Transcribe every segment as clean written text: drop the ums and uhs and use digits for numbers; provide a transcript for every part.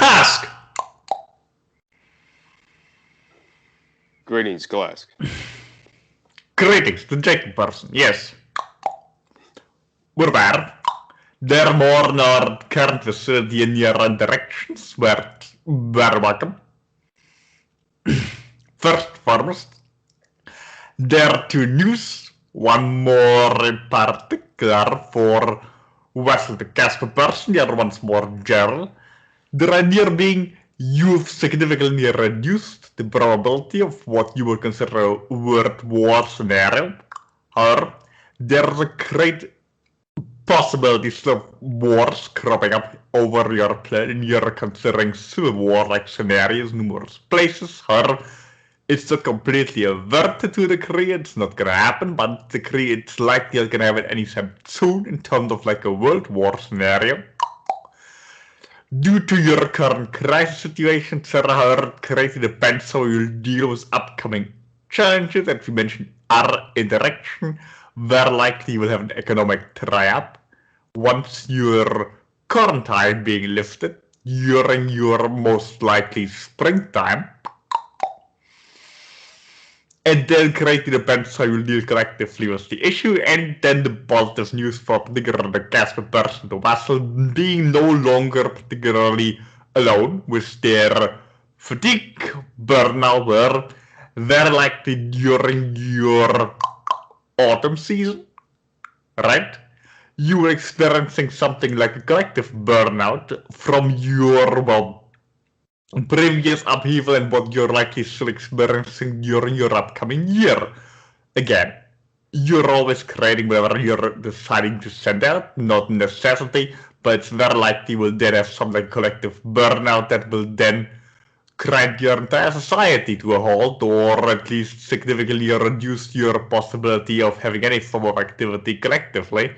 Kalask! Greetings, Kalask. Greetings, the Jacob person, yes. We're there. There more in our current facility in your directions, but very welcome. First foremost, there are two news, one more in particular for Wesley the Casper person, the other one's more general. The idea being you've significantly reduced the probability of what you would consider a world war scenario. However, there's a great possibilities of wars cropping up over your planet, and you're considering civil war-like scenarios in numerous places. However, it's not completely averted to a degree, it's not gonna happen, but the degree it's likely it's gonna happen anytime soon in terms of like a world war scenario. Due to your current crisis situation, Sarah, greatly depends how you'll deal with upcoming challenges that we mentioned are in direction. Very likely you will have an economic dry-up once your quarantine being lifted during your most likely springtime. And then greatly depends how you deal collectively with the issue, and then the positive news for particularly the Casper person, the vessel being no longer particularly alone with their fatigue, burnout, where very likely during your autumn season, right? You were experiencing something like a collective burnout from your, well, previous upheaval and what you're likely still experiencing during your upcoming year. Again, you're always creating whatever you're deciding to send out, not necessity, but it's very likely will then have some like collective burnout that will then grind your entire society to a halt, or at least significantly reduce your possibility of having any form of activity collectively.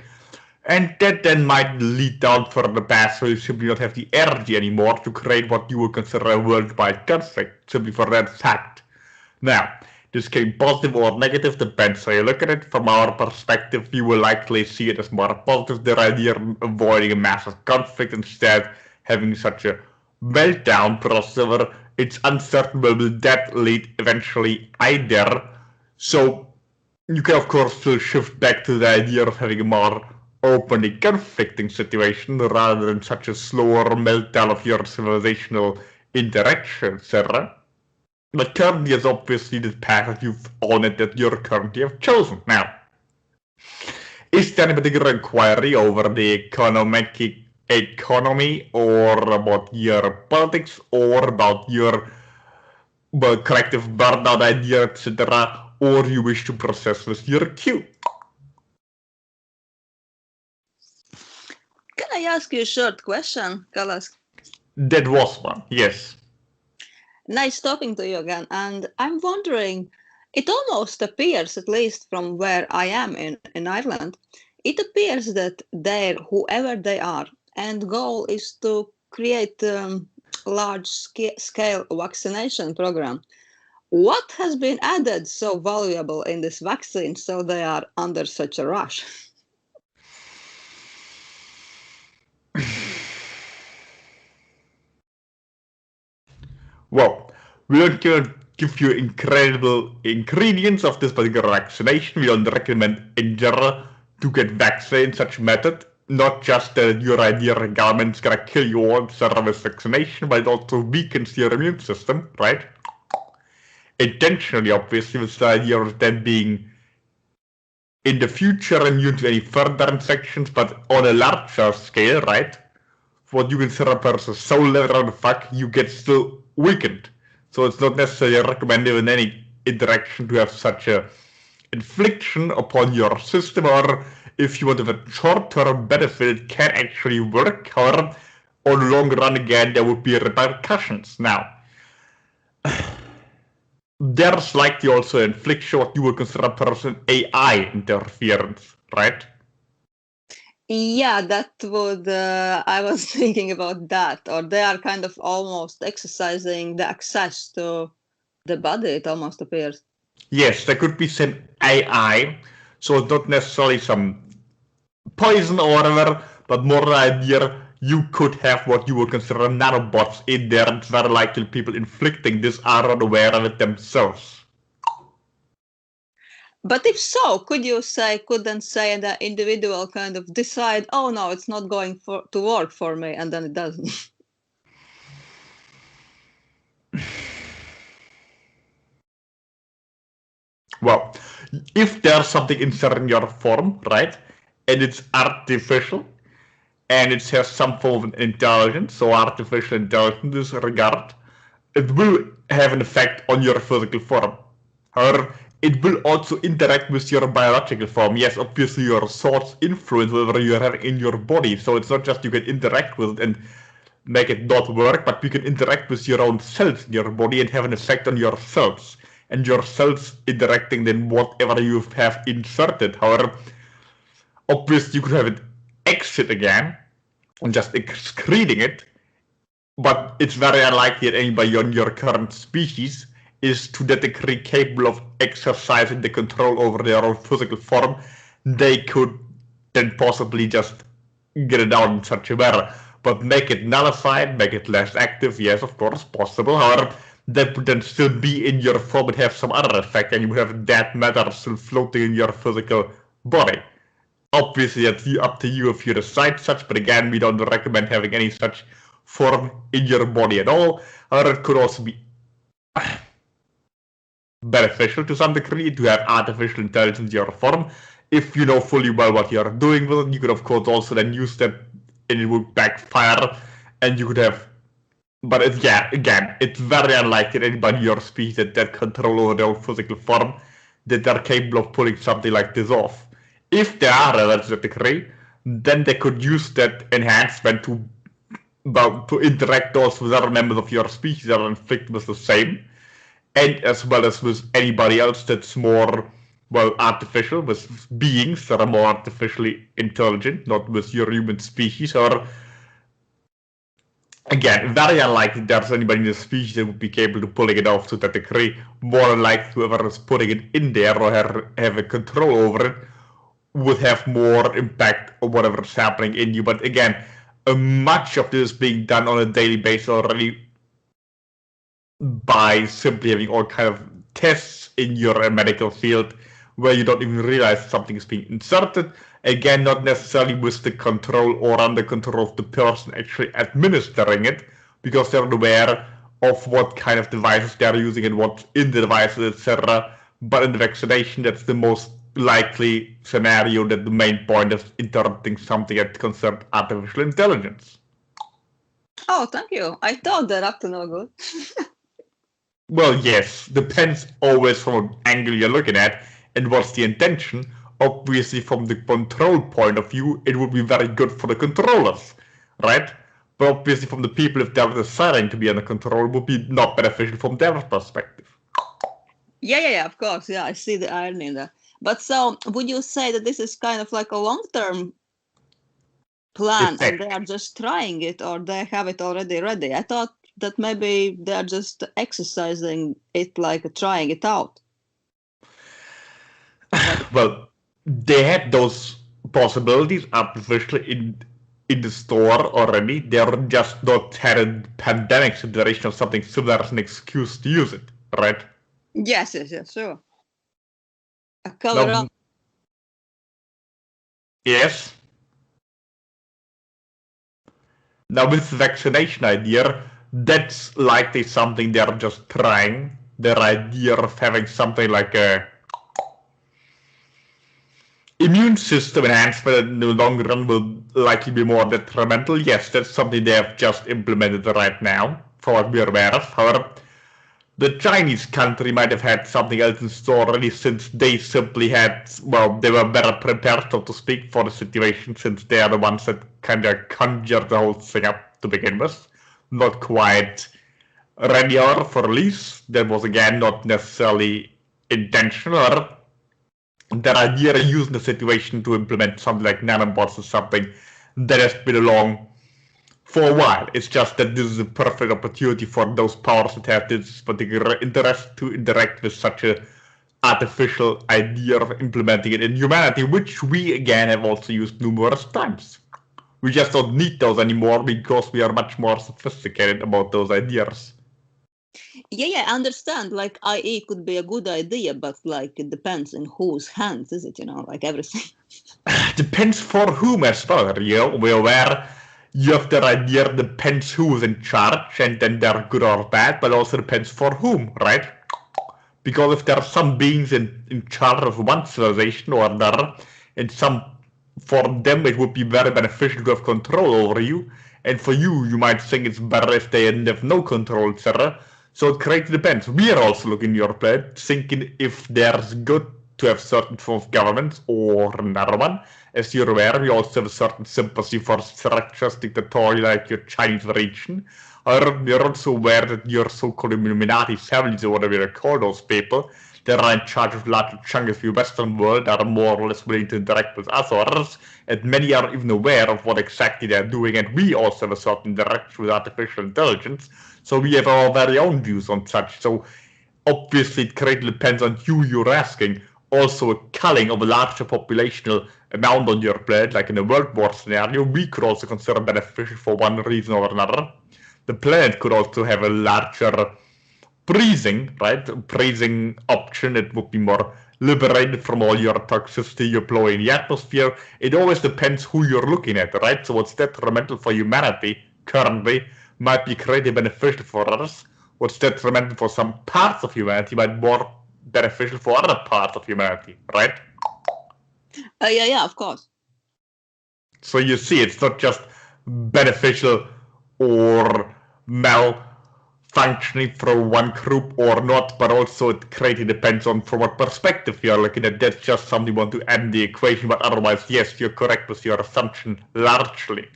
And that then might lead down further the path where you simply don't have the energy anymore to create what you would consider a worldwide conflict, simply for that fact. Now, this can be positive or negative, depends how you look at it. From our perspective, you will likely see it as more positive, the idea of avoiding a massive conflict, instead having such a meltdown process where it's uncertain will that lead eventually either. So you can of course still shift back to the idea of having a more openly conflicting situation rather than such a slower meltdown of your civilizational interaction, etc. But currently is obviously the path that you've on it that you currently have chosen. Now, is there any particular inquiry over the economy or about your politics or about your collective burnout idea, etc., or you wish to process with your queue? Can I ask you a short question, Kalask? That was one, yes. Nice talking to you again, and I'm wondering, it almost appears, at least from where I am in Ireland, it appears that whoever they are, end goal is to create a large-scale vaccination program. What has been added so valuable in this vaccine so they are under such a rush? Well, we don't give you incredible ingredients of this particular vaccination. We don't recommend in general to get vaccinated in such method. Not just that your idea the government's gonna kill you all with vaccination, but it also weakens your immune system, right? Intentionally, obviously, with the idea of them being in the future immune to any further infections, but on a larger scale, right? What you consider a person's soul level of the fuck, you get still weakened. So it's not necessarily recommended in any interaction to have such a infliction upon your system, or if you want to have a short-term benefit, it can actually work. However, on the long run, again, there would be repercussions. Now, there's likely also infliction what you would consider a person AI interference, right? Yeah, that would, I was thinking about that, or they are kind of almost exercising the access to the body, it almost appears. Yes, there could be some AI, so it's not necessarily some poison or whatever, but more the idea you could have what you would consider nanobots in there, and it's very likely people inflicting this are unaware of it themselves. But if so, couldn't say the individual kind of decide, oh no, it's not going to work for me, and then it doesn't? Well, if there's something inside in your form, right, and it's artificial, and it has some form of intelligence, so artificial intelligence in this regard, it will have an effect on your physical form. However, it will also interact with your biological form. Yes, obviously your thoughts influence whatever you have in your body, so it's not just you can interact with it and make it not work, but you can interact with your own cells in your body and have an effect on your cells. And your cells interacting then whatever you have inserted. However, obviously you could have it exit again and just excreting it, but it's very unlikely that anybody on your current species is to that degree capable of exercising the control over their own physical form. They could then possibly just get it out in such a manner. But make it nullified, make it less active, yes, of course, possible. However, that would then still be in your form and have some other effect, and you would have that matter still floating in your physical body. Obviously, it's up to you if you decide such, but again, we don't recommend having any such form in your body at all. Or it could also be beneficial to some degree to have artificial intelligence in your form. If you know fully well what you're doing with it, you could of course also then use that and it would backfire, and you could have. But again, it's very unlikely that anybody in your species that control over their own physical form, that they're capable of pulling something like this off. If they are to that degree, then they could use that enhancement to interact also with other members of your species that are inflicted with the same, and as well as with anybody else that's more, well, artificial, with beings that are more artificially intelligent, not with your human species, or again, very unlikely there's anybody in the species that would be capable of pulling it off to that degree. More than likely whoever is putting it in there or have a control over it would have more impact on whatever is happening in you. But again, much of this is being done on a daily basis already by simply having all kind of tests in your medical field where you don't even realize something is being inserted. Again, not necessarily with the control or under control of the person actually administering it, because they're aware of what kind of devices they're using and what's in the devices, etc. But in the vaccination, that's the most likely scenario, that the main point is interpreting something that concerns artificial intelligence. Oh, thank you. I thought that up to no good. Well, yes, depends always from what angle you're looking at and what's the intention. Obviously, from the control point of view, it would be very good for the controllers, right? But obviously, from the people, if they're deciding to be under control, it would be not beneficial from their perspective. Yeah, of course. Yeah, I see the irony in that. But so, would you say that this is kind of like a long-term plan and they are just trying it, or they have it already ready? I thought that maybe they are just exercising it, like trying it out. Well, they had those possibilities artificially in the store already. They're just not had a pandemic situation or something similar as an excuse to use it, right? Yes, sure. A cover up. Yes. Now with the vaccination idea, that's likely something they're just trying. Their idea of having something like a immune system enhancement in the long run will likely be more detrimental. Yes, that's something they have just implemented right now, for what we're aware of. However, the Chinese country might have had something else in store already, since they simply had, well, they were better prepared, so to speak, for the situation, since they are the ones that kind of conjured the whole thing up to begin with. Not quite ready for release. That was, again, not necessarily intentional, or their idea of using the situation to implement something like nanobots or something that has been along for a while. It's just that this is a perfect opportunity for those powers that have this particular interest to interact with such a artificial idea of implementing it in humanity, which we again have also used numerous times. We just don't need those anymore because we are much more sophisticated about those ideas. Yeah, I understand. Like, IE could be a good idea, but like it depends in whose hands is it, like everything. Depends for whom as well, where you have the idea depends who is in charge, and then they're good or bad, but also depends for whom, right? Because if there are some beings in charge of one civilization or another, and for them it would be very beneficial to have control over you, and for you, you might think it's better if they have no control, etc. So it greatly depends. We are also looking at your planet, thinking if there's good to have certain form of government or another one. As you're aware, we also have a certain sympathy for structures dictatorial like your Chinese region. We're also aware that your so-called Illuminati families, or whatever you call those people, that are in charge of larger chunks of the Western world, are more or less willing to interact with others, and many are even aware of what exactly they're doing, and we also have a certain interaction with artificial intelligence, so we have our very own views on such. So obviously it greatly depends on who you're asking. Also, a culling of a larger populational amount on your planet, like in a world war scenario, we could also consider beneficial for one reason or another. The planet could also have a larger breathing, right? Breathing option. It would be more liberated from all your toxicity you blow in the atmosphere. It always depends who you're looking at, right? So what's detrimental for humanity currently might be greatly beneficial for us. What's detrimental for some parts of humanity might be more beneficial for other parts of humanity, right? Yeah, of course. So you see, it's not just beneficial or malfunctioning for one group or not, but also it greatly depends on from what perspective you're looking at. That's just something you want to add in the equation, but otherwise, yes, you're correct with your assumption largely.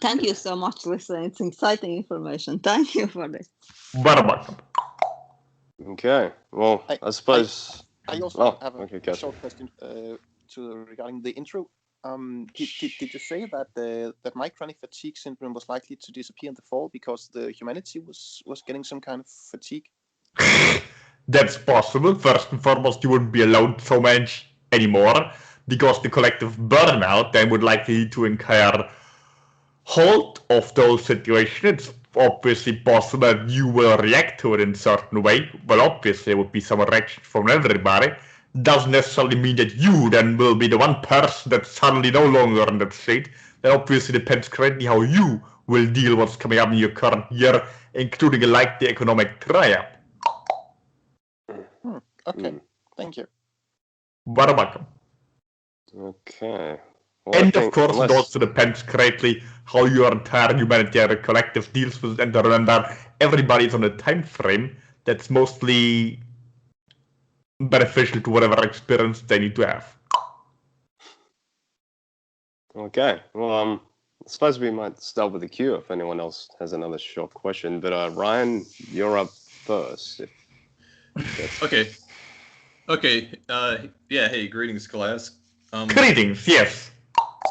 Thank you so much, Lisa. It's exciting information. Thank you for this. Very welcome. Okay. Well, I suppose. I also have okay, a short question regarding the intro. Did you say that that my chronic fatigue syndrome was likely to disappear in the fall because the humanity was getting some kind of fatigue? That's possible. First and foremost, you wouldn't be alone so much anymore because the collective burnout then would likely lead to entire halt of those situations. It's obviously possible that you will react to it in a certain way. Well, obviously, there would be some reaction from everybody. Doesn't necessarily mean that you then will be the one person that's suddenly no longer in that state. That obviously depends greatly how you will deal with what's coming up in your current year, including like the economic triumph. Okay, thank you. Very welcome. Okay. Well, and of course, it also depends greatly how your entire humanitarian collective deals with it. And remember, everybody's on a time frame that's mostly beneficial to whatever experience they need to have. Okay. Well, I suppose we might start with the queue if anyone else has another short question. But Ryan, you're up first. Okay. Yeah. Hey, greetings, Kalask. Greetings. Yes.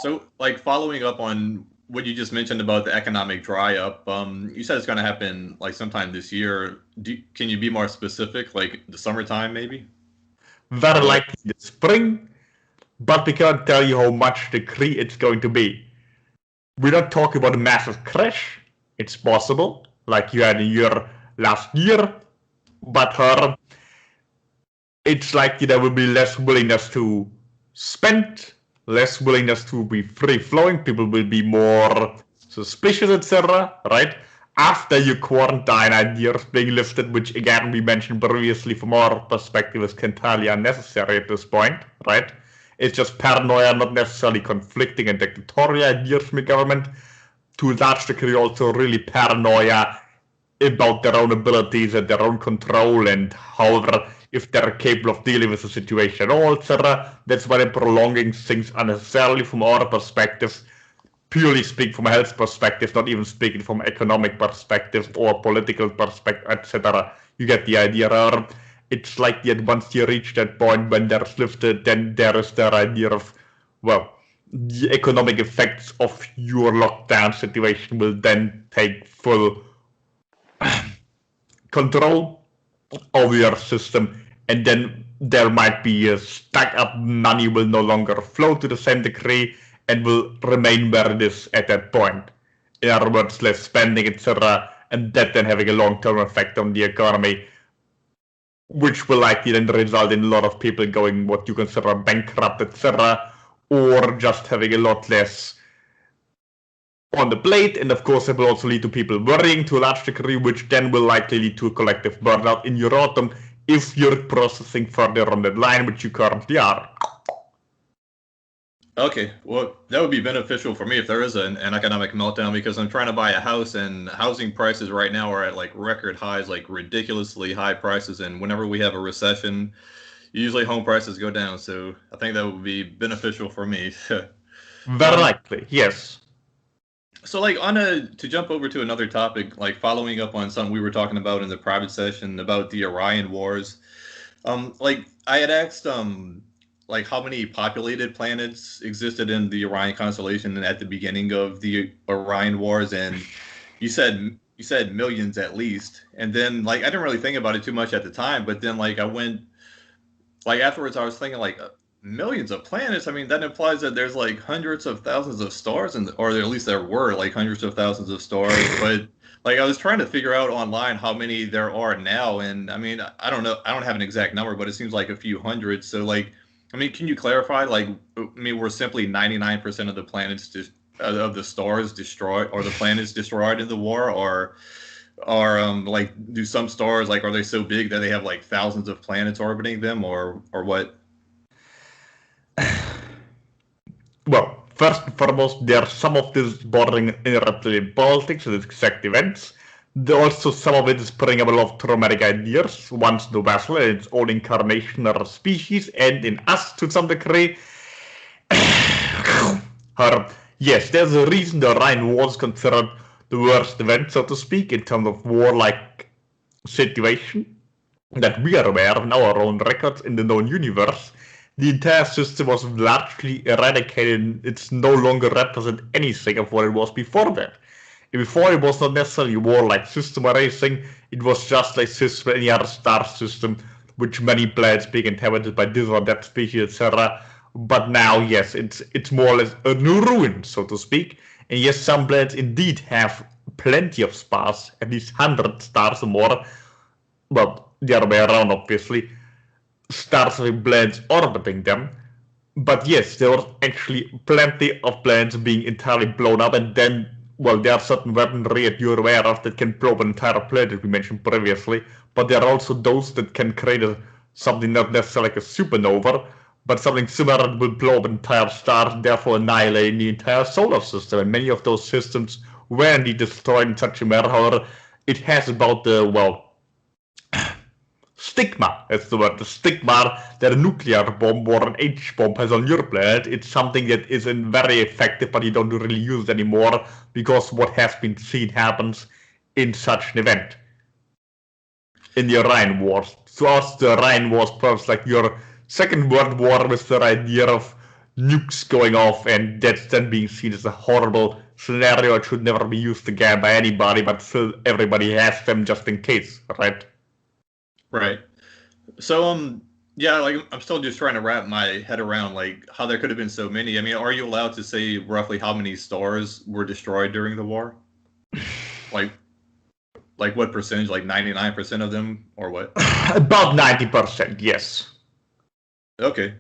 So, like, following up on what you just mentioned about the economic dry up, you said it's going to happen like sometime this year. Can you be more specific, like the summertime, maybe? Very likely the spring, but we can't tell you how much degree it's going to be. We're not talking about a massive crash. It's possible, like you had in your last year, but it's likely there will be less willingness to spend, less willingness to be free-flowing. People will be more suspicious, etc., right? After your quarantine ideas being lifted, which again we mentioned previously from our perspective is entirely unnecessary at this point, right? It's just paranoia, not necessarily conflicting and dictatorial ideas from the government. To a large degree also really paranoia about their own abilities and their own control, and however, if they're capable of dealing with the situation at all, etc. That's why they're prolonging things unnecessarily from our perspectives. Purely speaking from a health perspective, not even speaking from economic perspective or political perspective, etc. You get the idea. It's like that once you reach that point when there's lifted, then there is the idea of, well, the economic effects of your lockdown situation will then take full control of your system, and then there might be a stack up money will no longer flow to the same degree, and will remain where it is at that point. In other words, less spending, etc., and that then having a long-term effect on the economy, which will likely then result in a lot of people going what you consider bankrupt, etc., or just having a lot less on the plate. And of course, it will also lead to people worrying to a large degree, which then will likely lead to a collective burnout in your autumn if you're processing further on that line, which you currently are. Okay, well, that would be beneficial for me if there is an economic meltdown, because I'm trying to buy a house and housing prices right now are at like record highs, like ridiculously high prices. And whenever we have a recession, usually home prices go down. So I think that would be beneficial for me. Very likely, yes. So like to jump over to another topic, like following up on something we were talking about in the private session about the Orion Wars. Like I had asked like how many populated planets existed in the Orion constellation at the beginning of the Orion Wars, and you said millions at least. And then like I didn't really think about it too much at the time, but then like I went like afterwards I was thinking like millions of planets. I mean, that implies that there's like hundreds of thousands of stars, or at least there were like hundreds of thousands of stars. But like I was trying to figure out online how many there are now, and I mean I don't know, I don't have an exact number, but it seems like a few hundred. So like, I mean, can you clarify? Like, I mean, were simply 99% of the planets of the stars destroyed, or the planets destroyed in the war, or like do some stars, like, are they so big that they have like thousands of planets orbiting them, or what? Well, first and foremost, there are some of this bordering in reptilian politics and exact events. Also, some of it is bringing up a lot of traumatic ideas. Once the vessel in its own incarnation or species, and in us to some degree. Yes, there's a reason the Orion War is considered the worst event, so to speak, in terms of war-like situation that we are aware of in our own records in the known universe. The entire system was largely eradicated, and it's no longer represent anything of what it was before that. Before, it was not necessarily a war-like system or anything, it was just like system, any other star system, which many planets being inhabited by this or that species, etc. But now, yes, it's more or less a new ruin, so to speak. And yes, some planets indeed have plenty of stars, at least 100 stars or more. Well, the other way around, obviously. Stars with planets orbiting them. But yes, there was actually plenty of planets being entirely blown up, and then, well, there are certain weaponry that you're aware of that can blow up an entire planet, we mentioned previously, but there are also those that can create something not necessarily like a supernova, but something similar that will blow up an entire star, therefore annihilating the entire solar system. And many of those systems were indeed destroyed in such a manner. However, it has about the, well, stigma, that's the word, the stigma that a nuclear bomb or an H-bomb has on your planet. It's something that isn't very effective, but you don't really use it anymore, because what has been seen happens in such an event. In the Orion Wars. To us, the Orion Wars perhaps like your Second World War, with the idea of nukes going off, and that's then being seen as a horrible scenario. It should never be used again by anybody, but still everybody has them just in case, right? Right. So, yeah, like I'm still just trying to wrap my head around like how there could have been so many. I mean, are you allowed to say roughly how many stars were destroyed during the war? Like what percentage? Like 99% of them, or what? About 90%, yes. Okay.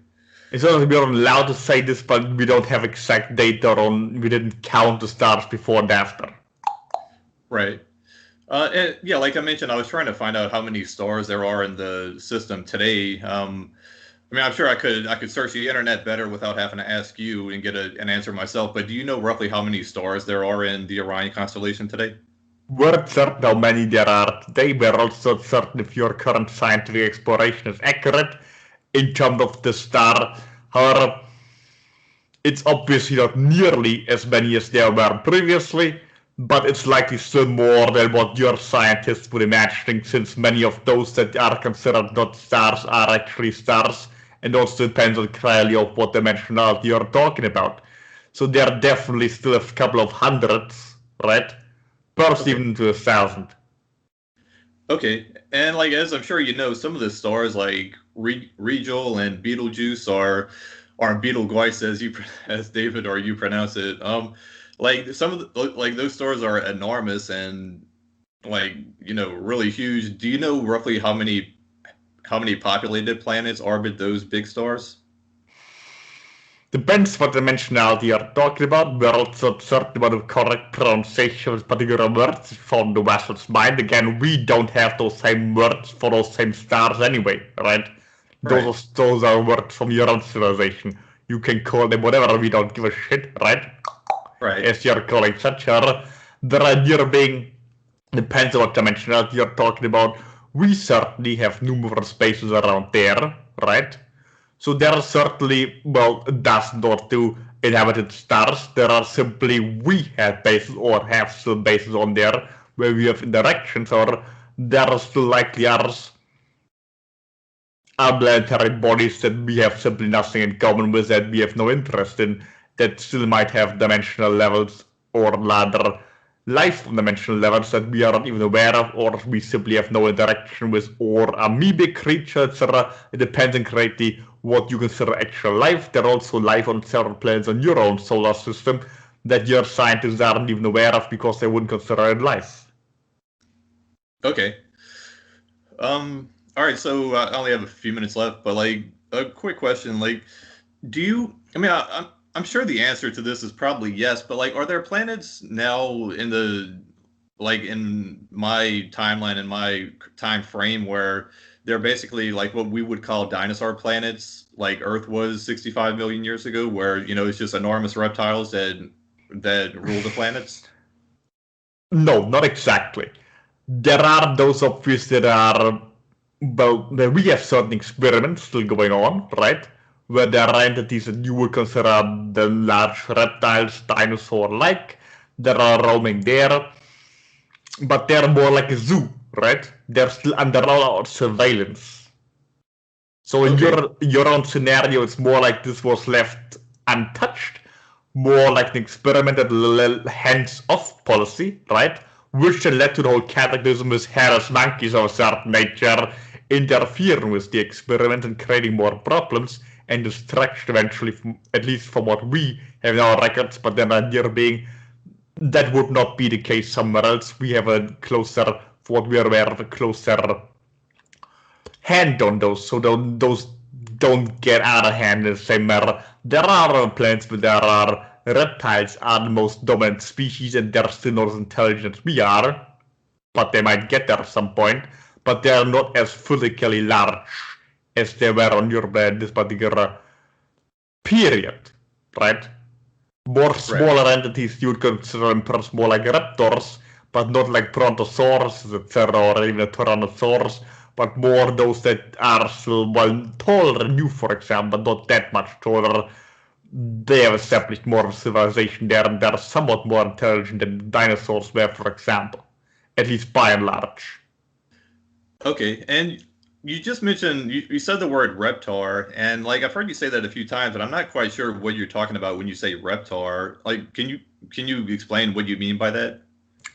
It's not that we're allowed to say this, but we don't have exact data on. We didn't count the stars before and after. Right. And yeah, like I mentioned, I was trying to find out how many stars there are in the system today. I mean, I'm sure I could search the internet better without having to ask you and get an answer myself. But do you know roughly how many stars there are in the Orion constellation today? We're certain how many there are today. We're also certain if your current scientific exploration is accurate in terms of the star. However, it's obviously not nearly as many as there were previously, but it's likely still more than what your scientists would imagine, since many of those that are considered not stars are actually stars, and also depends entirely on what dimensionality you're talking about. So there are definitely still a couple of hundreds, right? Perhaps even into 1,000. Okay, and like as I'm sure you know, some of the stars like Rigel and Betelgeuse are or Betelgeuse as David or you pronounce it. Like some of the, like those stars are enormous and like really huge. Do you know roughly how many populated planets orbit those big stars? Depends what dimensionality you're talking about. We're also certain about the correct pronunciation of particular words from the vessel's mind. Again, we don't have those same words for those same stars anyway, right? Right. Those are words from your own civilization. You can call them whatever, we don't give a shit, right? Right. As you're calling such. The idea being, depends on what dimensionality you're talking about. We certainly have numerous spaces around there, right? So there are certainly, dust or two inhabited stars. There are simply, we have bases or have still bases on there where we have interactions, or there are still likely others planetary bodies that we have simply nothing in common with, that we have no interest in, that still might have dimensional levels or rather life dimensional levels that we are not even aware of, or we simply have no interaction with, or amoebic creatures, etc. It depends on greatly what you consider actual life. There are also life on several planets in your own solar system that your scientists aren't even aware of because they wouldn't consider it life. Okay. All right, so I only have a few minutes left, but like a quick question, like, do you? I mean, I'm sure the answer to this is probably yes, but like, are there planets now in my timeline, in my time frame, where they're basically like what we would call dinosaur planets, like Earth was 65 million years ago, where it's just enormous reptiles that rule the planets? No, not exactly. There are those obvious that are, we have certain experiments still going on, right? Where there are entities that you would consider the large reptiles, dinosaur-like, that are roaming there, but they're more like a zoo, right? They're still under our surveillance. So in your own scenario, it's more like this was left untouched, more like an experimented hands-off policy, right? Which then led to the whole cataclysm with hairless monkeys of a certain nature interfering with the experiment and creating more problems and destruction eventually, at least from what we have in our records. But then the idea being that would not be the case somewhere else. We have a closer, for what we are aware of, a closer hand on those, so those don't get out of hand in the same manner. There are planets where there are reptiles are the most dominant species and they're still not as intelligent as we are, but they might get there at some point, but they are not as physically large as they were on your planet this particular period, right? More smaller entities you would consider them perhaps more like raptors, but not like brontosaurus, etc., or even a tyrannosaurus, but more those that are still taller than you, for example, but not that much taller. They have established more of a civilization there, and they're somewhat more intelligent than dinosaurs were, for example, at least by and large. Okay, and you just mentioned, you said the word reptar, and like I've heard you say that a few times, but I'm not quite sure what you're talking about when you say reptar. Like, can you explain what you mean by that?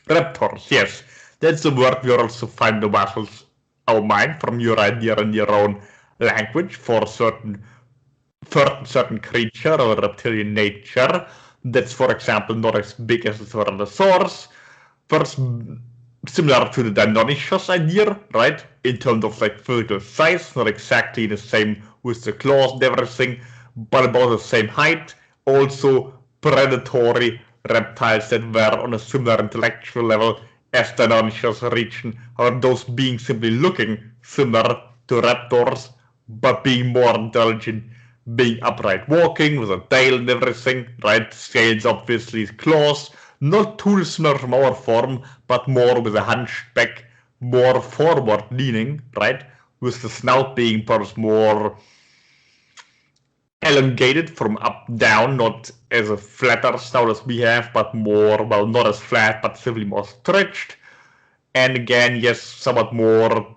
Reptors, yes. That's the word we also find the vessels our mind from your idea and your own language for certain creature or reptilian nature that's, for example, not as big as the Tyrannosaurus. First, similar to the Deinonychus idea, right? In terms of like physical size, not exactly the same with the claws and everything, but about the same height. Also, predatory reptiles that were on a similar intellectual level as the Deinonychus region, or those being simply looking similar to raptors, but being more intelligent, being upright walking with a tail and everything, right? Scales, obviously, claws, not too similar from our form, but more with a hunchback, more forward leaning, right? With the snout being perhaps more elongated from up down, not as a flatter snout as we have, but more, well, not as flat, but simply more stretched. And again, yes, somewhat more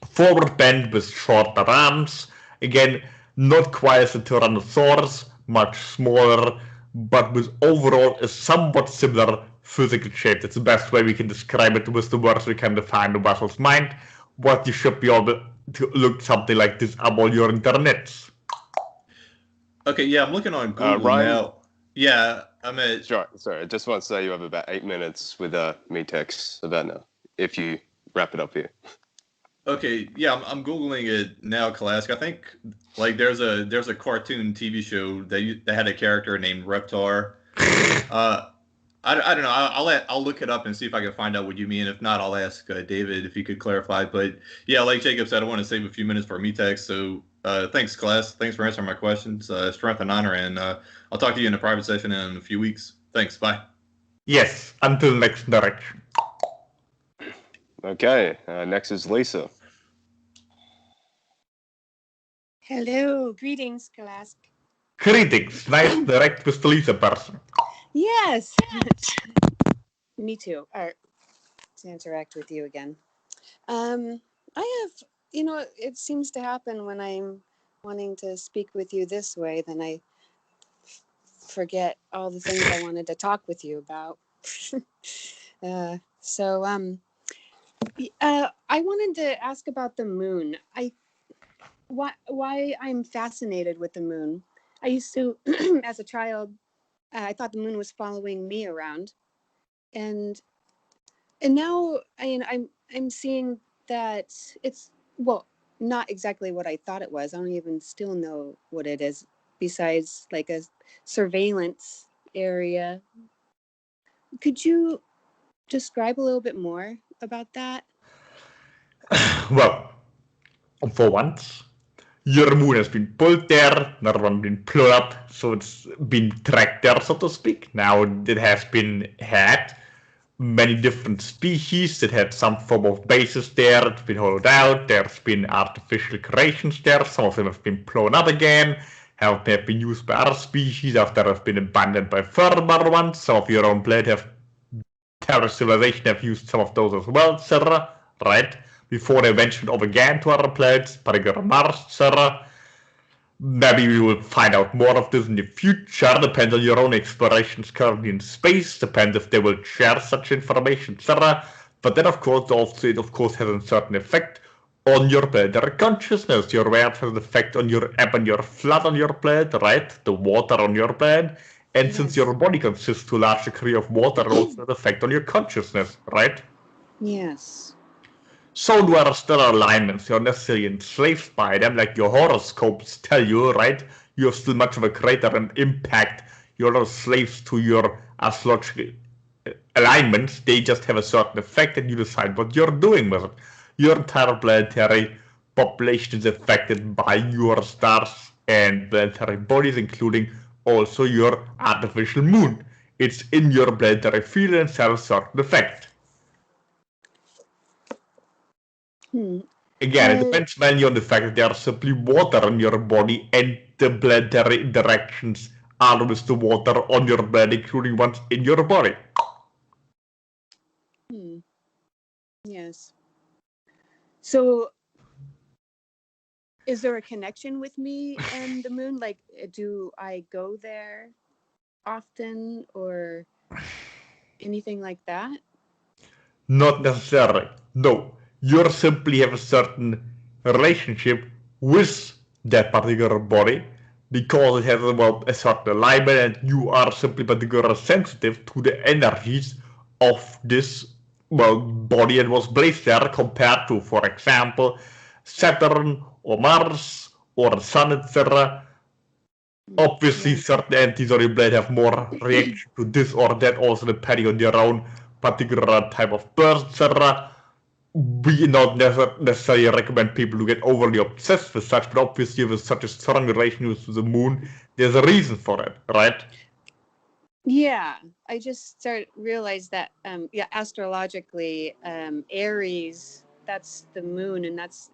forward bend with shorter arms. Again, not quite as a Tyrannosaurus, much smaller, but with overall a somewhat similar physical shape. That's the best way we can describe it with the words we can define the vessel's mind. What you should be able to look something like this up on your internets. Okay, yeah, I'm looking on Google Ryan? now. Yeah, I'm at. Sure. Sorry, I just want to say you have about 8 minutes with Metax about now, if you wrap it up here. Okay, yeah, I'm googling it now, Kalask. I think like there's a cartoon TV show that had a character named Reptar. I don't know. I'll look it up and see if I can find out what you mean. If not, I'll ask David if he could clarify. But yeah, like Jacob said, I want to save a few minutes for Metax. So thanks, class. Thanks for answering my questions. Strength and honor, and I'll talk to you in a private session in a few weeks. Thanks. Bye. Yes, until next direction. Okay, next is Lisa. Hello, greetings, Kalask. Greetings, nice direct with the Lisa person. Yes, me too. To interact with you again. I have, it seems to happen when I'm wanting to speak with you this way, then I forget all the things I wanted to talk with you about. I wanted to ask about the moon. Why I'm fascinated with the moon. I used to, as a child, I thought the moon was following me around, and now I'm seeing that it's, well, not exactly what I thought it was. I don't even still know what it is, besides like a surveillance area. Could you describe a little bit more about that? Well, for once, your moon has been pulled there, another one been pulled up, so it's been tracked there, so to speak. Now it has been had many different species that had some form of bases there. It's been hollowed out. There's been artificial creations there. Some of them have been blown up again. Have been used by other species after have been abandoned by further ones. Some of your own planet have terror civilization have used some of those as well, etc. Right? Before they ventured off again to other planets, particularly Mars, etc. Maybe we will find out more of this in the future. Depends on your own explorations currently in space. Depends if they will share such information, etc. But then, of course, also it of course has a certain effect on your planetary consciousness. Your weight has an effect on your ebb and your flood on your planet, right? The water on your planet. And Yes. since your body consists to a large degree of water, it also has an effect on your consciousness, right? Yes. So do other stellar alignments. You're necessarily enslaved by them, like your horoscopes tell you, right? You have still much of a greater an impact. You're not slaves to your astrological alignments. They just have a certain effect, and you decide what you're doing with it. Your entire planetary population is affected by your stars and planetary bodies, including also your artificial moon. It's in your planetary field and has a certain effect. Again, it depends mainly on the fact that there's simply water in your body, and the planetary interactions are with the water on your body, including ones in your body. Yes. So, is there a connection with me and the moon? Like, do I go there often or anything like that? Not necessarily. No. You simply have a certain relationship with that particular body because it has a certain alignment, and you are simply particularly sensitive to the energies of this body that was placed there compared to, for example, Saturn or Mars or the Sun, etc. Obviously, certain entities on your planet have more reaction to this or that, also depending on their own particular type of birth, etc. We not necessarily recommend people to get overly obsessed with such, but obviously with such a strong relation to the moon, there's a reason for it, right? Yeah, I just realized that astrologically, Aries, that's the moon, and that's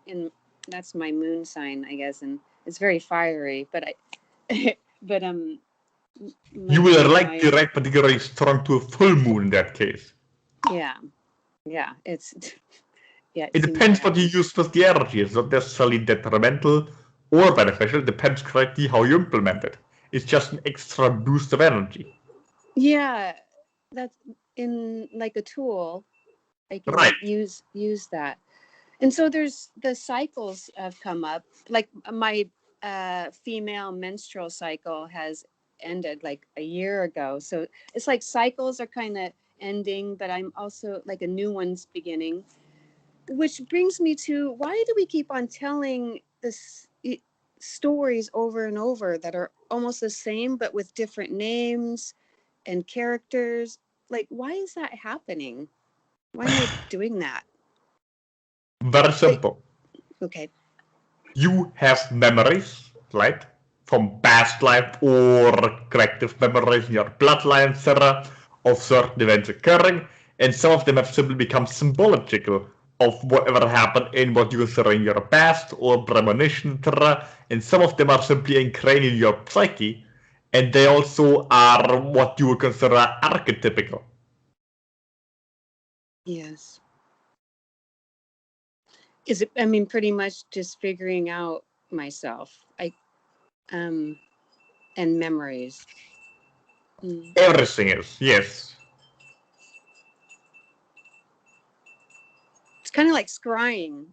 my moon sign, I guess, and it's very fiery. But you will like to react particularly strong to a full moon in that case. Yeah, it's yeah. It depends what you use with the energy. It's not necessarily detrimental or beneficial. It depends correctly how you implement it. It's just an extra boost of energy. Yeah, that's in like a tool. I can use that. And so there's the cycles have come up. Like my female menstrual cycle has ended like a year ago. So it's like cycles are kind of ending, but I'm also like a new one's beginning. Which brings me to, why do we keep on telling this stories over and over that are almost the same but with different names and characters? Like, why is that happening? Why am I doing that? Very simple. Okay. You have memories, right? From past life or collective memories in your bloodline, etc., of certain events occurring, and some of them have simply become symbolical of whatever happened in what you consider in your past or premonition, etc., and some of them are simply ingrained in your psyche, and they also are what you would consider archetypical. Yes. Is it, I mean, pretty much just figuring out myself, and memories. Everything is, yes. It's kind of like scrying,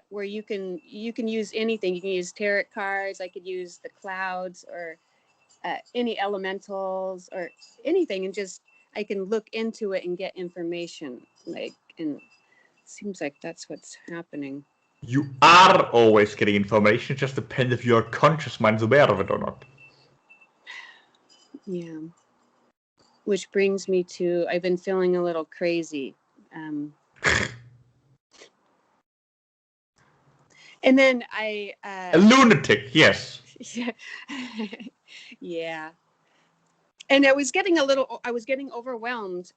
where you can use anything. You can use tarot cards. I could use the clouds or any elementals or anything, and just I can look into it and get information. Like, and it seems like that's what's happening. You are always getting information, just depends if your conscious mind's aware of it or not. Yeah. Which brings me to, I've been feeling a little crazy. And then A lunatic, yes. Yeah. And I was getting overwhelmed.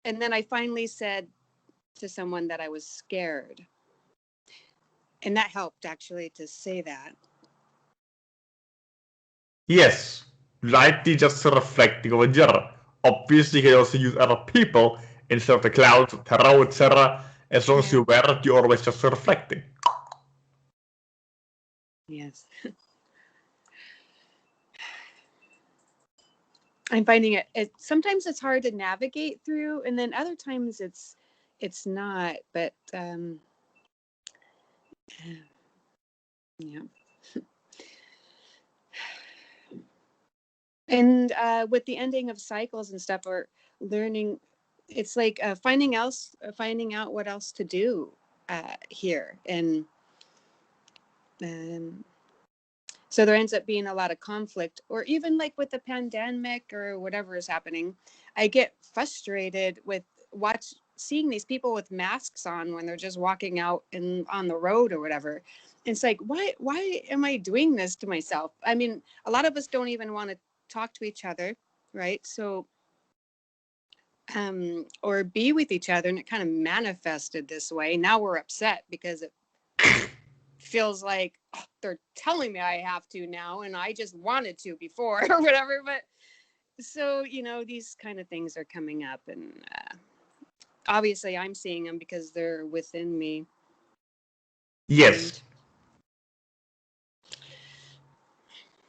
And then I finally said to someone that I was scared. And that helped, actually, to say that. Yes, lightly just reflecting over here. Obviously, you can also use other people instead of the clouds, tarot, etc. As long as you're aware, you're always just reflecting. Yes. I'm finding it sometimes it's hard to navigate through, and then other times it's not, but yeah. And with the ending of cycles and stuff, or learning, it's like finding out what else to do here, and so there ends up being a lot of conflict, or even like with the pandemic or whatever is happening, I get frustrated with seeing these people with masks on when they're just walking out on the road or whatever. It's like, why am I doing this to myself? I mean, a lot of us don't even want to talk to each other, right? So, or be with each other, and it kind of manifested this way. Now we're upset because it feels like they're telling me I have to now, and I just wanted to before or whatever. But so, these kind of things are coming up, and obviously I'm seeing them because they're within me. Yes.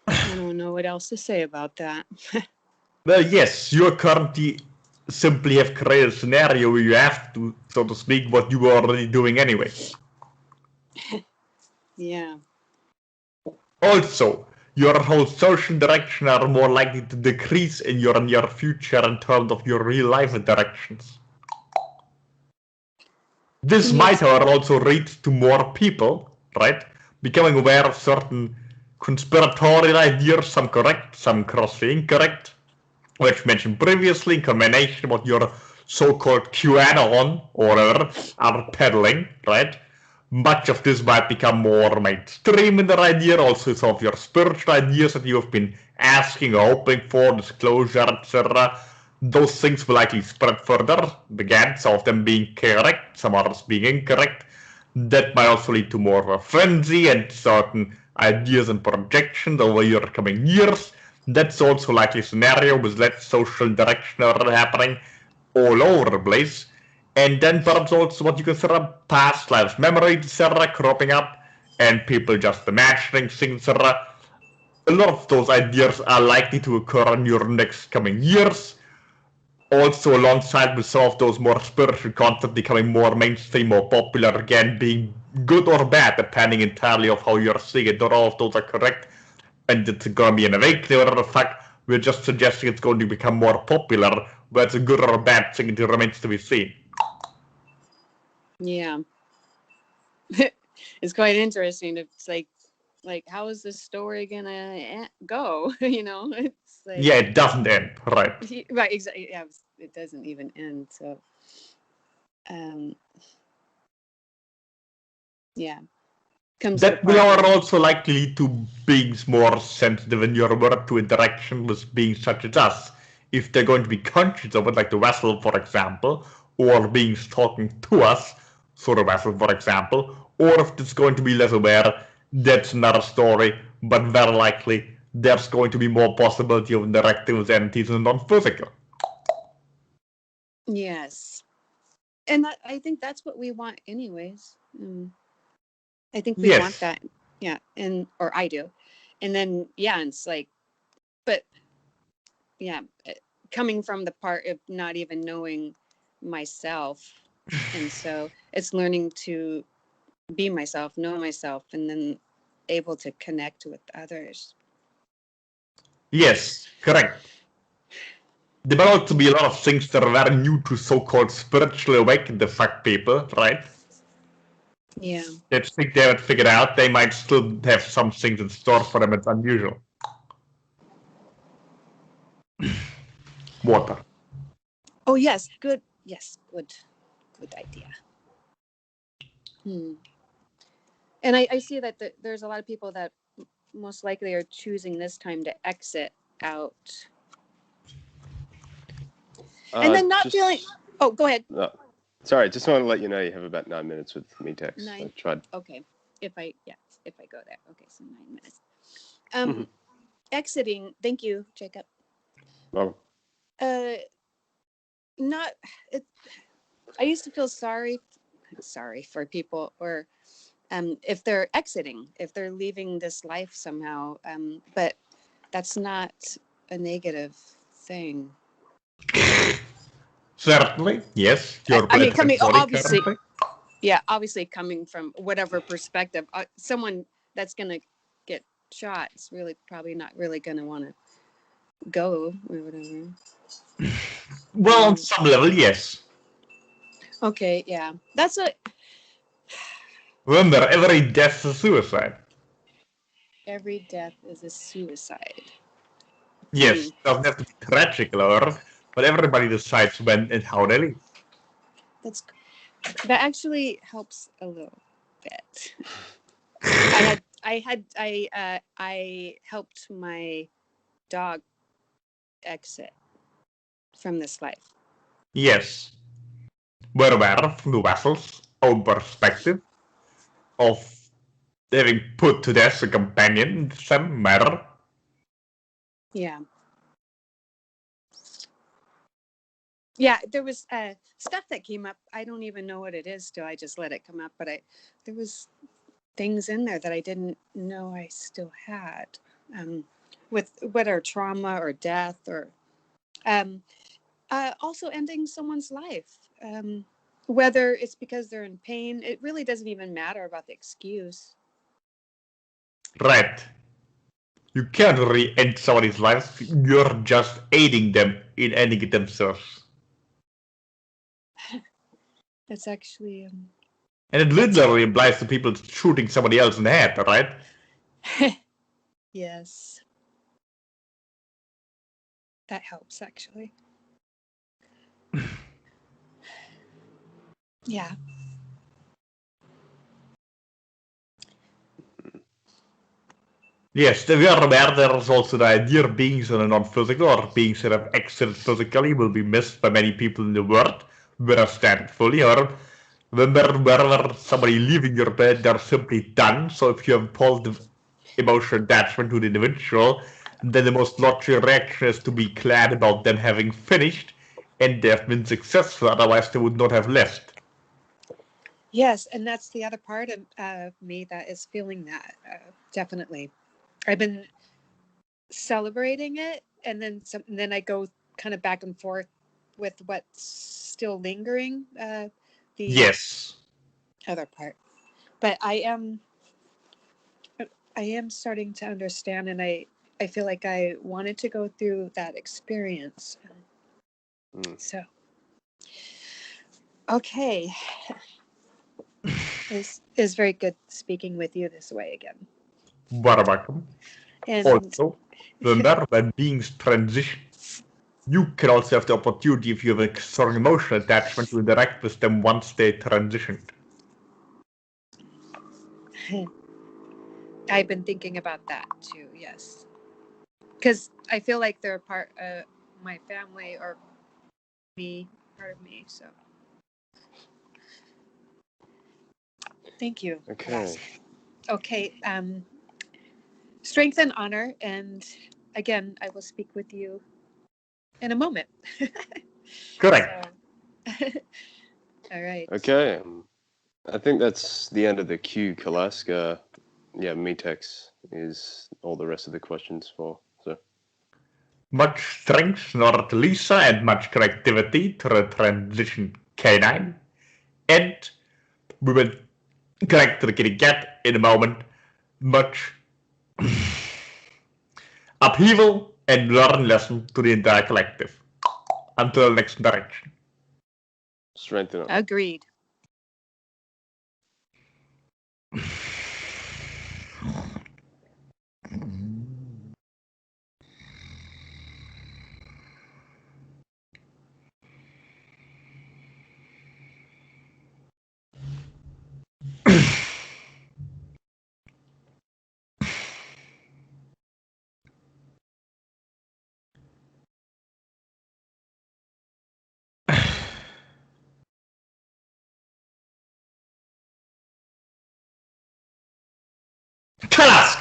I don't know what else to say about that. Well, yes, you currently simply have created a scenario where you have to, so to speak, what you were already doing anyway. Yeah. Also, your whole social direction are more likely to decrease in your near future in terms of your real life directions. This might, however, also lead to more people, right, becoming aware of certain conspiratorial ideas, some correct, some grossly incorrect, which mentioned previously in combination with your so-called QAnon or whatever are peddling, right? Much of this might become more mainstream in their idea, also some of your spiritual ideas that you have been asking or hoping for, disclosure, etc. Those things will likely spread further, again, some of them being correct, some others being incorrect. That might also lead to more of a frenzy and certain ideas and projections over your coming years. That's also likely a scenario with less social direction happening all over the place. And then perhaps also what you consider past lives, memories, etc., cropping up, and people just imagining things, etc. A lot of those ideas are likely to occur in your next coming years. Also, alongside with some of those more spiritual concepts becoming more mainstream, more popular, again, being good or bad, depending entirely of how you're seeing it. Not all of those are correct, and it's going to be an awakening or the fact. We're just suggesting it's going to become more popular, whether it's a good or a bad thing, it remains to be seen. Yeah. It's quite interesting. It's like how is this story gonna go? It's like, Yeah, it doesn't end, right? right, exactly. Yeah, it doesn't even end. So, yeah, comes to the That will part where- also likely lead to beings more sensitive in your word to interaction with beings such as us. If they're going to be conscious of it, like the vessel, for example, or beings talking to us, so the vessel, for example, or if it's going to be less aware, that's another story, but very likely there's going to be more possibility of interacting with entities in non-physical. Yes, and I think that's what we want, anyways. I think we want that, yeah, or I do, and then it's like, but yeah, coming from the part of not even knowing myself, and so it's learning to be myself, know myself, and then able to connect with others. Yes, correct. There might also be a lot of things that are very new to so-called spiritually awakened fact people, right? Yeah. They think they have it figured out. They might still have some things in store for them. It's unusual. Water. Oh yes, good. Yes, good idea. And I see that there's a lot of people that most likely are choosing this time to exit out. And then not feeling. Oh, go ahead. Sorry, just want to let you know you have about 9 minutes with Metax. 9. I tried. Okay, if I go there. Okay, so 9 minutes. Exiting. Thank you, Jacob. Well, not it. I used to feel sorry for people, or if they're exiting, if they're leaving this life somehow. But that's not a negative thing. Certainly, yes. I mean, coming obviously, currently. yeah, obviously coming from whatever perspective, someone that's gonna get shot is really probably not really gonna want to go or whatever. Well, on some level, yes. Okay, yeah, that's a. Remember, every death is a suicide. Every death is a suicide. Yes, it doesn't have to be tragic, however, but everybody decides when and how they leave. That actually helps a little bit. I helped my dog exit from this life. Yes. We're aware from the vessel's own perspective of having put to death a companion in some manner. Yeah. Yeah, there was stuff that came up. I don't even know what it is still. I just let it come up. But there was things in there that I didn't know I still had, with whether trauma or death or also ending someone's life. Whether it's because they're in pain, it really doesn't even matter about the excuse. Right. You can't really end somebody's life. You're just aiding them in ending it themselves. That's actually. And it literally implies to people shooting somebody else in the head, right? Yes. That helps, actually. Yeah. Yes, we are aware there's also the idea of beings that are non-physical or beings that have exited physically will be missed by many people in the world. We understand it fully, or wherever somebody leaving your bed, they're simply done. So if you have positive emotional attachment to the individual, then the most logical reaction is to be glad about them having finished and they have been successful, otherwise they would not have left. Yes, and that's the other part of me that is feeling that, definitely. I've been celebrating it, and then I go kind of back and forth with what's still lingering. The Yes. other part, but I am starting to understand, and I feel like I wanted to go through that experience. So, okay. This is very good speaking with you this way again. Very welcome. And Also, remember when beings transition, you can also have the opportunity, if you have a strong emotional attachment, to interact with them once they transitioned. I've been thinking about that too, yes. Because I feel like they're part of my family or me, part of me, so. Thank you. Okay. Okay. Strength and honor, and again, I will speak with you in a moment. Correct. So, all right. Okay. I think that's the end of the queue, Kalask. Yeah, Metax is all the rest of the questions for. So. Much strength, North Lisa, and much creativity to the transition canine. And we will connect to the kitty cat in a moment. Much upheaval and learn lesson to the entire collective. Until next direction. Strength and honor. Agreed. Kalask!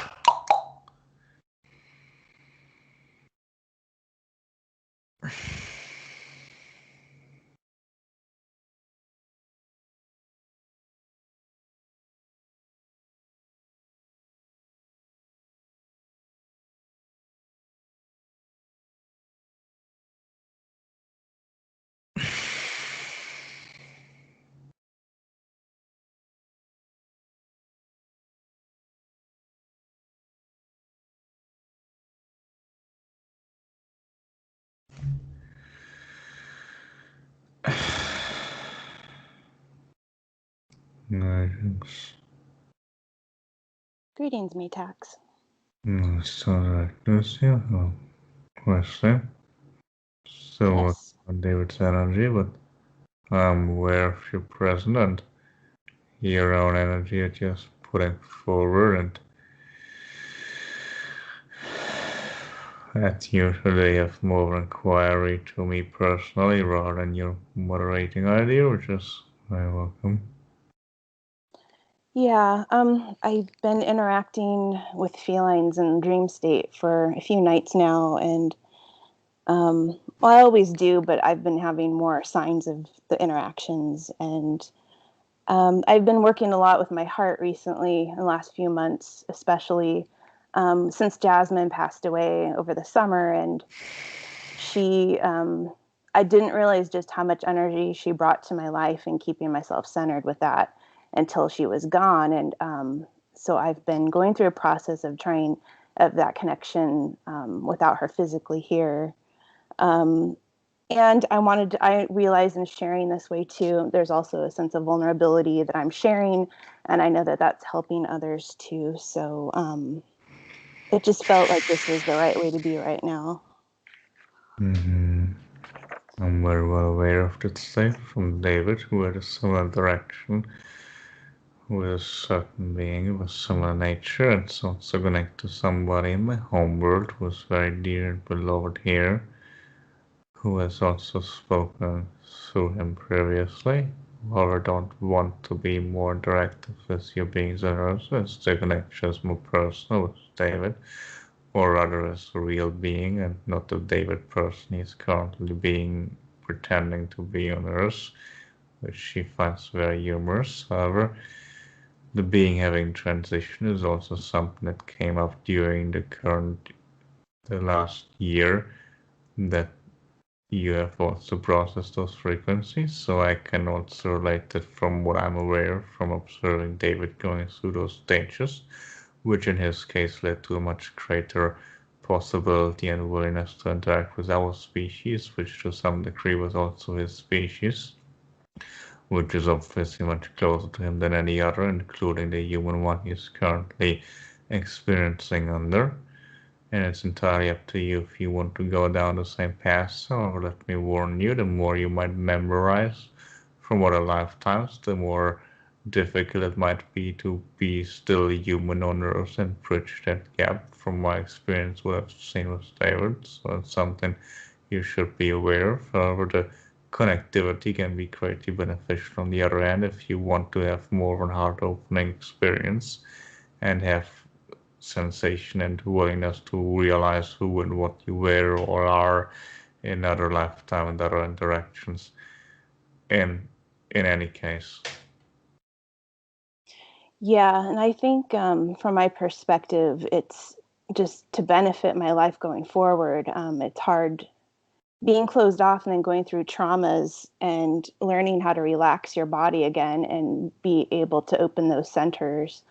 Greetings, Metax. Question. So, Yes. David's energy, but I'm aware of your present and your own energy you're just putting forward, and that's usually of more inquiry to me personally rather than your moderating idea, which is very welcome. Yeah, I've been interacting with felines in dream state for a few nights now, and well, I always do, but I've been having more signs of the interactions, and I've been working a lot with my heart recently in the last few months, especially since Jasmine passed away over the summer, and she, I didn't realize just how much energy she brought to my life and keeping myself centered with that until she was gone. And so I've been going through a process of trying of that connection without her physically here. And I realized in sharing this way too, there's also a sense of vulnerability that I'm sharing, and I know that that's helping others too. So it just felt like this was the right way to be right now. I'm very well aware of that state from David, who had a similar direction with a certain being of a similar nature, and so also connect to somebody in my homeworld who is very dear and beloved here, who has also spoken through him previously. However, I don't want to be more direct with your beings and hers, as the connection is more personal with David, or rather as a real being, and not the David person he's currently being pretending to be on Earth, which she finds very humorous. However, the being having transition is also something that came up during the last year, that you have also processed those frequencies, so I can also relate it from what I'm aware from observing David going through those stages, which in his case led to a much greater possibility and willingness to interact with our species, which to some degree was also his species, which is obviously much closer to him than any other, including the human one he's currently experiencing under. And it's entirely up to you if you want to go down the same path. So let me warn you, the more you might memorize from other lifetimes, the more difficult it might be to be still human on Earth and bridge that gap. From my experience, what I've seen with David, so it's something you should be aware of. However, the connectivity can be greatly beneficial on the other end if you want to have more of an heart-opening experience and have sensation and willingness to realize who and what you were or are in other lifetime and other interactions in any case. Yeah, and I think from my perspective, it's just to benefit my life going forward. It's hard being closed off and then going through traumas and learning how to relax your body again and be able to open those centers.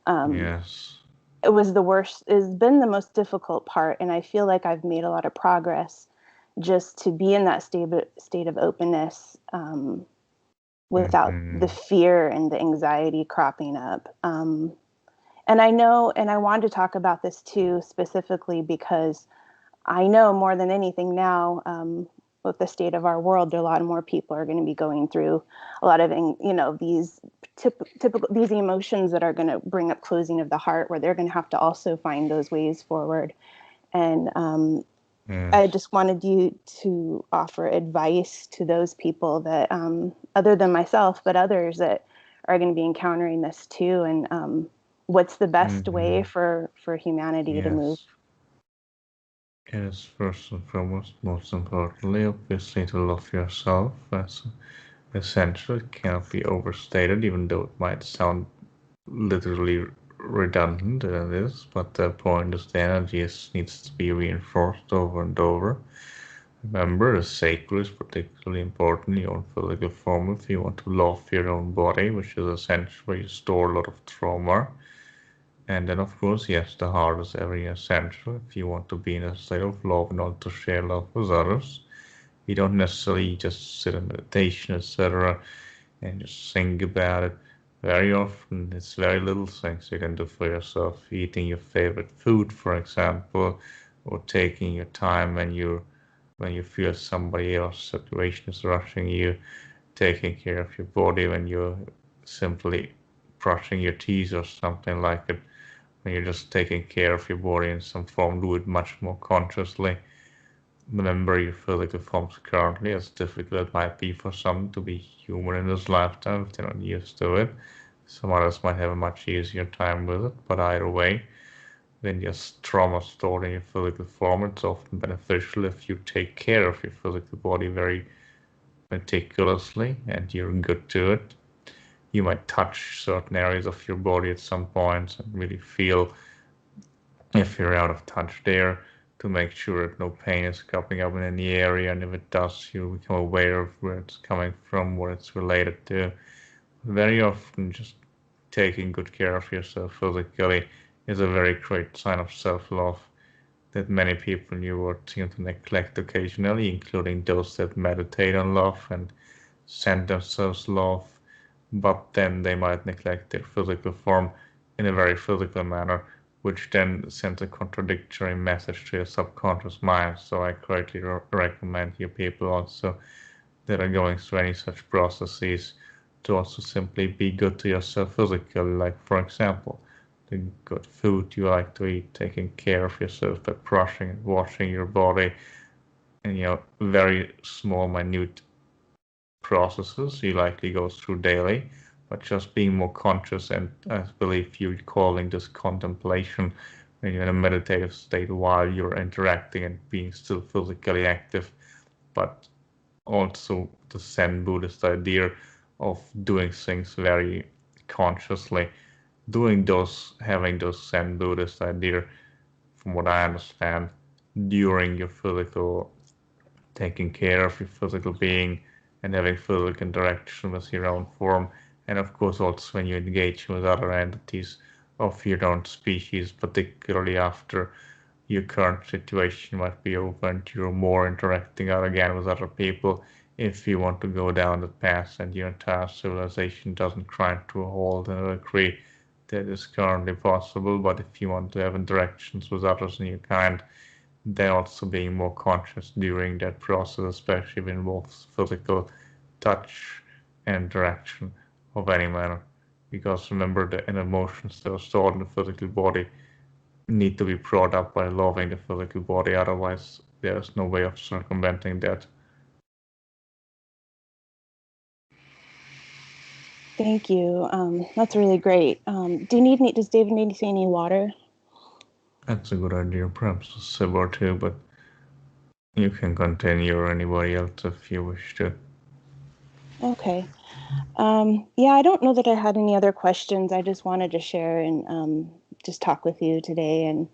Yes. It was the worst. It's been the most difficult part, and I feel like I've made a lot of progress just to be in that state of openness without the fear and the anxiety cropping up. And I know, and I wanted to talk about this too, specifically because I know more than anything now, with the state of our world, a lot more people are going to be going through a lot of, these typical these emotions that are going to bring up closing of the heart, where they're going to have to also find those ways forward. And I just wanted you to offer advice to those people that, other than myself, but others that are going to be encountering this too, and what's the best way for humanity to move. It is first and foremost, most importantly, obviously, to love yourself. That's essential. It cannot be overstated, even though it might sound literally redundant, and it is. But the point is, the energy needs to be reinforced over and over. Remember, the sacred is particularly important in your own physical form if you want to love your own body, which is essentially where you store a lot of trauma. And then, of course, yes, the heart is very essential if you want to be in a state of love and also share love with others. You don't necessarily just sit in meditation, etc., and just think about it. Very often, it's very little things you can do for yourself. Eating your favorite food, for example, or taking your time when you feel somebody else's situation is rushing you, taking care of your body when you're simply brushing your teeth or something like it. When you're just taking care of your body in some form, do it much more consciously. Remember your physical forms currently, as difficult it might be for some to be human in this lifetime if they're not used to it. Some others might have a much easier time with it, but either way, when there's trauma stored in your physical form, it's often beneficial if you take care of your physical body very meticulously and you're good to it. You might touch certain areas of your body at some points and really feel if you're out of touch there to make sure that no pain is coming up in any area, and if it does, you become aware of where it's coming from, what it's related to. Very often, just taking good care of yourself physically is a very great sign of self-love that many people in your world seem to neglect occasionally, including those that meditate on love and send themselves love, but then they might neglect their physical form in a very physical manner, which then sends a contradictory message to your subconscious mind. So I greatly recommend you people also that are going through any such processes to also simply be good to yourself physically, like for example, the good food you like to eat, taking care of yourself by brushing and washing your body, and very small, minute processes you likely go through daily, but just being more conscious, and I believe you're calling this contemplation when you're in a meditative state while you're interacting and being still physically active, but also the Zen Buddhist idea of doing things very consciously, having those Zen Buddhist idea, from what I understand, during your physical taking care of your physical being and having physical interaction with your own form, and of course also when you engage with other entities of your own species, particularly after your current situation might be over and you're more interacting out again with other people. If you want to go down the path and your entire civilization doesn't grind to a halt and agree, that is currently possible. But if you want to have interactions with others in your kind, then also being more conscious during that process, especially if it involves physical touch and interaction of any manner. Because remember, the emotions that are stored in the physical body need to be brought up by loving the physical body, otherwise there's no way of circumventing that. Thank you. That's really great. Does David need any water? That's a good idea, perhaps a sip or two, but you can continue, or anybody else if you wish to. Okay. Yeah, I don't know that I had any other questions. I just wanted to share and just talk with you today. And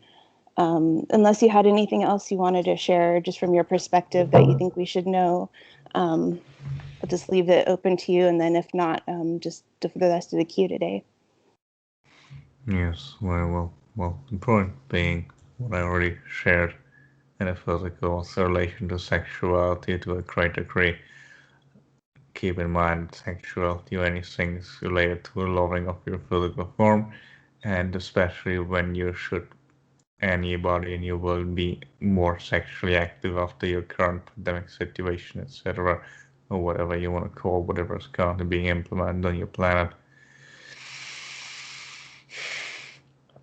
unless you had anything else you wanted to share just from your perspective that you think we should know, I'll just leave it open to you. And then if not, just for the rest of the queue today. Yes, well, the point being what I already shared in a physical relation to sexuality to a great degree. Keep in mind sexuality or anything related to a loving of your physical form, and especially when you should anybody in your world be more sexually active after your current pandemic situation, etc., or whatever you want to call whatever is currently being implemented on your planet.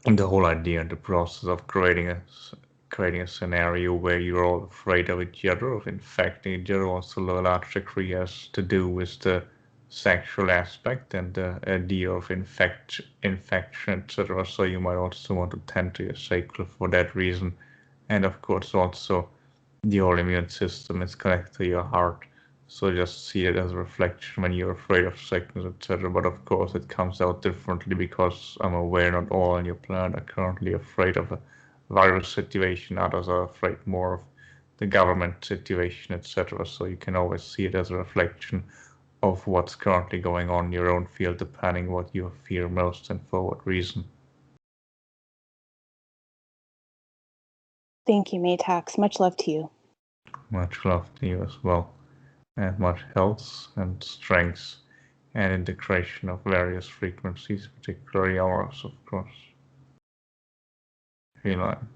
And the whole idea and the process of creating a scenario where you're all afraid of each other, of infecting each other, also to a large degree has to do with the sexual aspect and the idea of infection, etc. So you might also want to tend to your sacral for that reason. And of course also the whole immune system is connected to your heart. So just see it as a reflection when you're afraid of sickness, etc. But of course it comes out differently because I'm aware not all on your planet are currently afraid of a virus situation. Others are afraid more of the government situation, etc. So you can always see it as a reflection of what's currently going on in your own field, depending what you fear most and for what reason. Thank you, Metax. Much love to you. Much love to you as well, and much health and strength and integration of various frequencies, particularly ours, of course. Feline.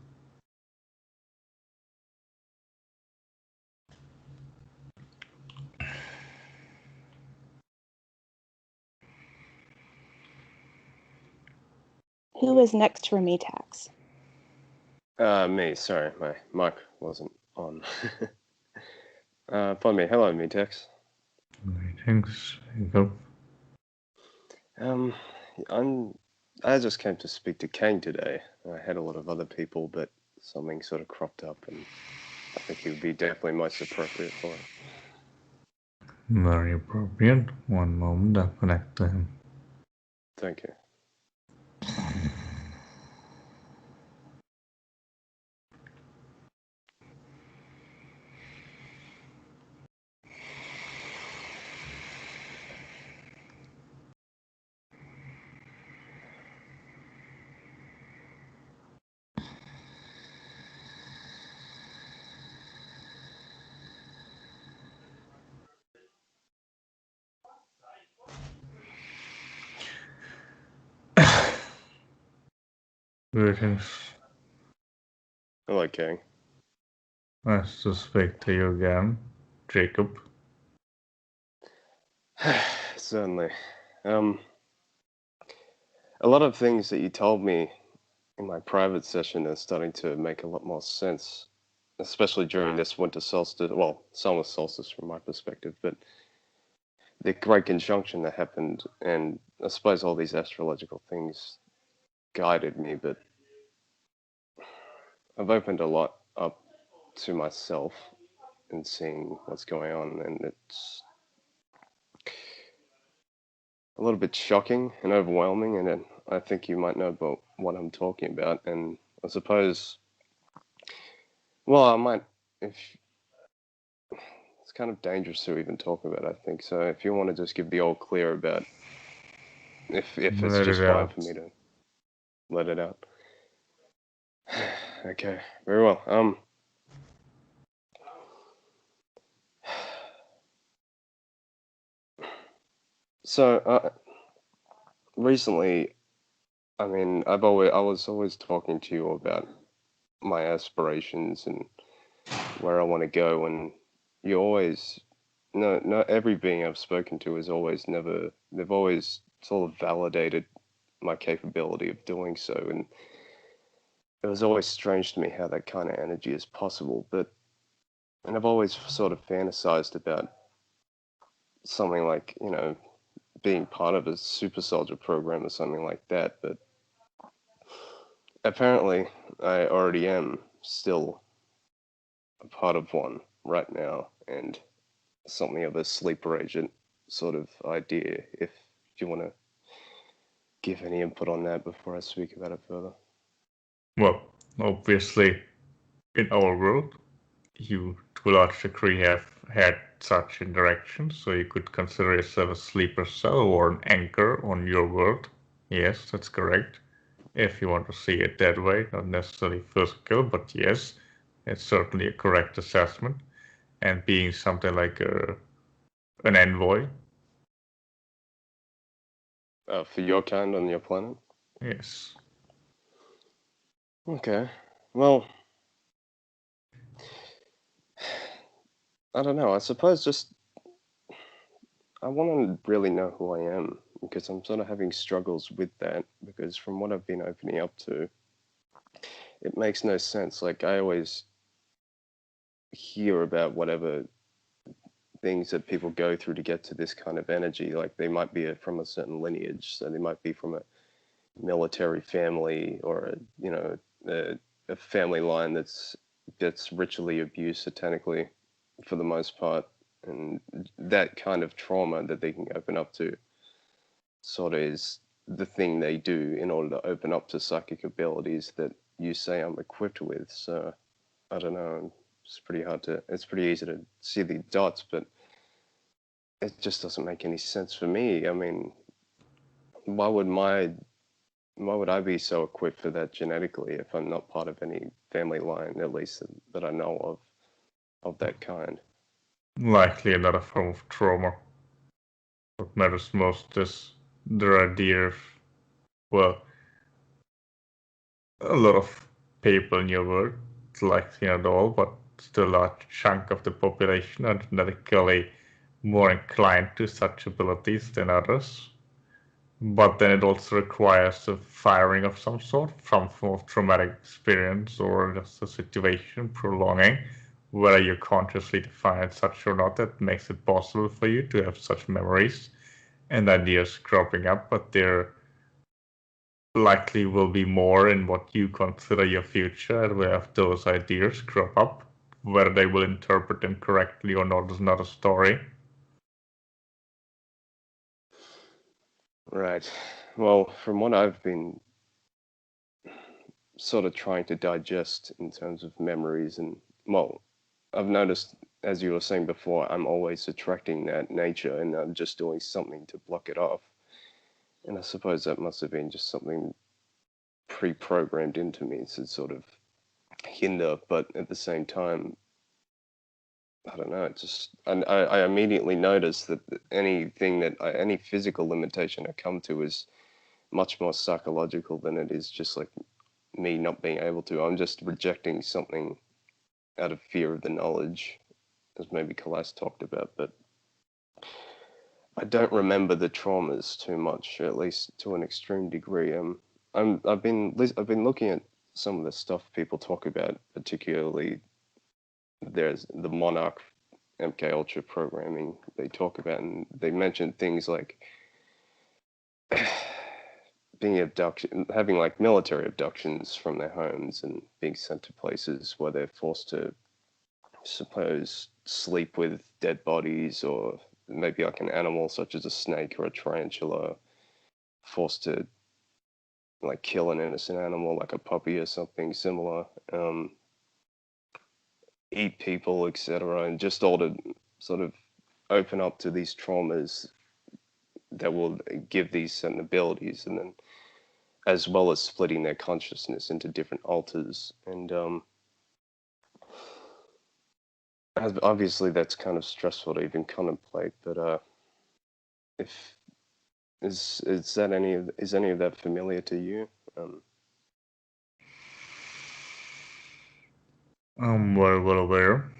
Who is next for Metax? Me, sorry, my mic wasn't on. Pardon me, hello, Metax. Greetings, Jacob. I just came to speak to Kane today. I had a lot of other people, but something sort of cropped up, and I think he would be definitely most appropriate for it. Very appropriate. One moment, I'll connect to him. Thank you. Greetings. Hello, Kane. Nice to speak to you again, Jacob. Certainly. A lot of things that you told me in my private session are starting to make a lot more sense, especially during this winter solstice, well, summer solstice from my perspective, but the great conjunction that happened, and I suppose all these astrological things guided me, but I've opened a lot up to myself and seeing what's going on, and it's a little bit shocking and overwhelming, and I think you might know about what I'm talking about, and I suppose, well, I might, if it's kind of dangerous to even talk about, I think. So if you want to just give the all clear about if it's Let just it fine out. for me to let it out. Okay, very well. So recently, I mean, I was always talking to you about my aspirations and where I want to go, and you always, no, not every being I've spoken to has always never, they've always sort of validated my capability of doing so, and it was always strange to me how that kind of energy is possible, and I've always sort of fantasized about something like, being part of a super soldier program or something like that, but apparently I already am still a part of one right now, and something of a sleeper agent sort of idea, if you want to give any input on that before I speak about it further. Well, obviously, in our world, you to a large degree have had such interactions, so you could consider yourself a sleeper cell or an anchor on your world. Yes, that's correct. If you want to see it that way, not necessarily physical, but yes, it's certainly a correct assessment. And being something like an envoy, For your kind on your planet? yes. Okay. Well, I don't know. I suppose just I want to really know who I am, because I'm sort of having struggles with that, because from what I've been opening up to, it makes no sense. Like, I always hear about whatever things that people go through to get to this kind of energy. Like, they might be from a certain lineage, so they might be from a military family, or a family line that's ritually abused satanically for the most part, and that kind of trauma that they can open up to sort of is the thing they do in order to open up to psychic abilities that you say I'm equipped with. So I don't know. It's pretty easy to see the dots, but it just doesn't make any sense for me. I mean, why would I be so equipped for that genetically if I'm not part of any family line, at least that I know of that kind? Likely another form of trauma. What matters most is the idea of, well, a lot of people in your world, likely not all, but still a large chunk of the population are genetically more inclined to such abilities than others. But then it also requires a firing of some sort, some form of traumatic experience or just a situation prolonging, whether you consciously define it such or not, that makes it possible for you to have such memories and ideas cropping up, but there likely will be more in what you consider your future, and where if those ideas crop up, whether they will interpret them correctly or not is another story. Right. Well, from what I've been sort of trying to digest in terms of memories, and well, I've noticed, as you were saying before, I'm always attracting that nature, and I'm just doing something to block it off. And I suppose that must have been just something pre-programmed into me to sort of hinder, but at the same time, I don't know. I immediately noticed that any physical limitation I come to is much more psychological than it is just like me not being able to. I'm just rejecting something out of fear of the knowledge, as maybe Kalask talked about, but I don't remember the traumas too much, at least to an extreme degree. I've been looking at some of the stuff people talk about, particularly there's the Monarch MK Ultra programming they talk about, and they mention things like having like military abductions from their homes and being sent to places where they're forced to, suppose, sleep with dead bodies, or maybe like an animal such as a snake or a tarantula, forced to like kill an innocent animal like a puppy or something similar. eat people, etc., and just all to sort of open up to these traumas that will give these certain abilities, and then as well as splitting their consciousness into different alters. And obviously that's kind of stressful to even contemplate, but if is any of that familiar to you? I'm very well aware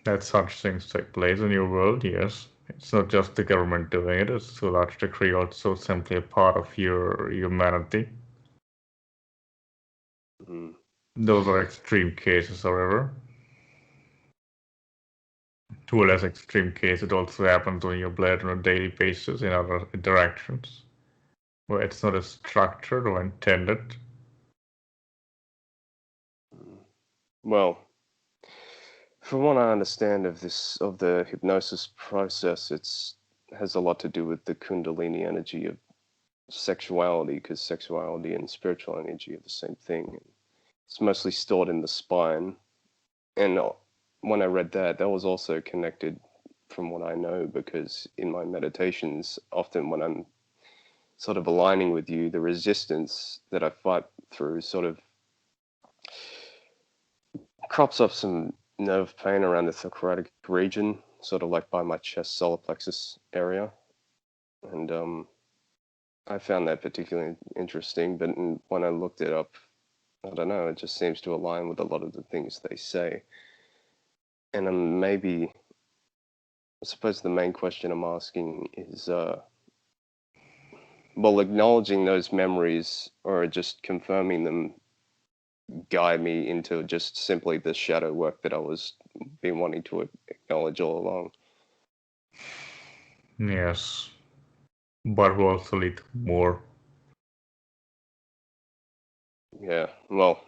that such things take place in your world, yes. It's not just the government doing it, it's to a large degree also simply a part of your humanity. Mm. Those are extreme cases, however. To a less extreme case, it also happens on your blade on a daily basis in other interactions, where it's not as structured or intended. Well, from what I understand of the hypnosis process, it's has a lot to do with the Kundalini energy of sexuality, because sexuality and spiritual energy are the same thing. It's mostly stored in the spine, and when I read that was also connected, from what I know, because in my meditations, often when I'm sort of aligning with you, the resistance that I fight through sort of crops up some nerve pain around the thoracic region, sort of like by my chest solar plexus area. And I found that particularly interesting, but when I looked it up, I don't know, it just seems to align with a lot of the things they say. And maybe, I suppose the main question I'm asking is, well, acknowledging those memories or just confirming them guide me into just simply the shadow work that I was been wanting to acknowledge all along. Yes, but will also lead to more. Yeah, well,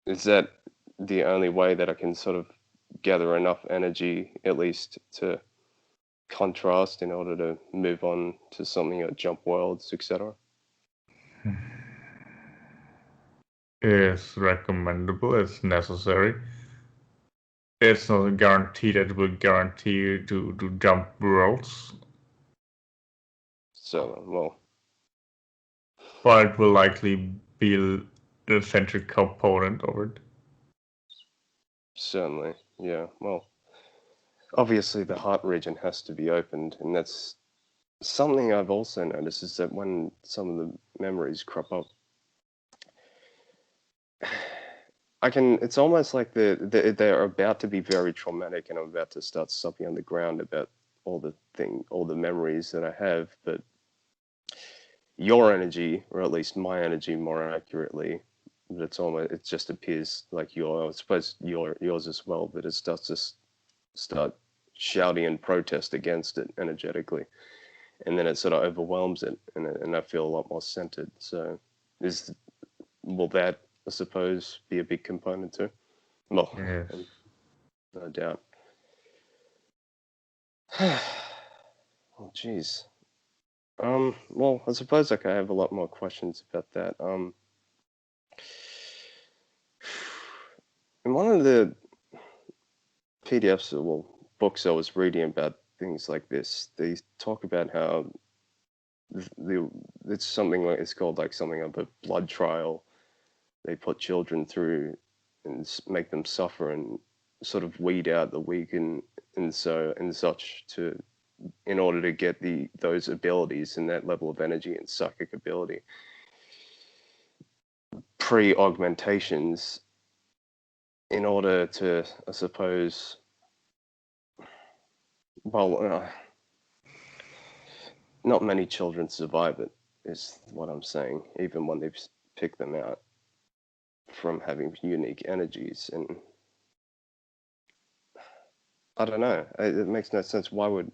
is that the only way that I can sort of gather enough energy, at least, to contrast in order to move on to something like jump worlds, etc.? It's recommendable, it's necessary. It's not a guarantee that will guarantee you to jump worlds, So, well, but it will likely be the essential component of it. certainly, yeah. Well, obviously the heart region has to be opened, and that's something I've also noticed, is that when some of the memories crop up, it's almost like they're about to be very traumatic, and I'm about to start stomping on the ground about all the memories that I have, but your energy, or at least my energy more accurately, it just appears like I suppose yours as well, but it starts to start shouting and protest against it energetically, and then it sort of overwhelms it, and I feel a lot more centered. So will that, I suppose, be a big component too? Well, Yes. no doubt. Oh, geez. Well, I suppose I have a lot more questions about that. In one of the PDFs, or well, books I was reading about things like this, they talk about how it's something like, it's called like something of a blood trial. They put children through and make them suffer and sort of weed out the weak and such in order to get those abilities and that level of energy and psychic ability. Pre-augmentations, in order to, I suppose, well, not many children survive it, is what I'm saying, even when they've picked them out from having unique energies. And I don't know, it makes no sense. Why would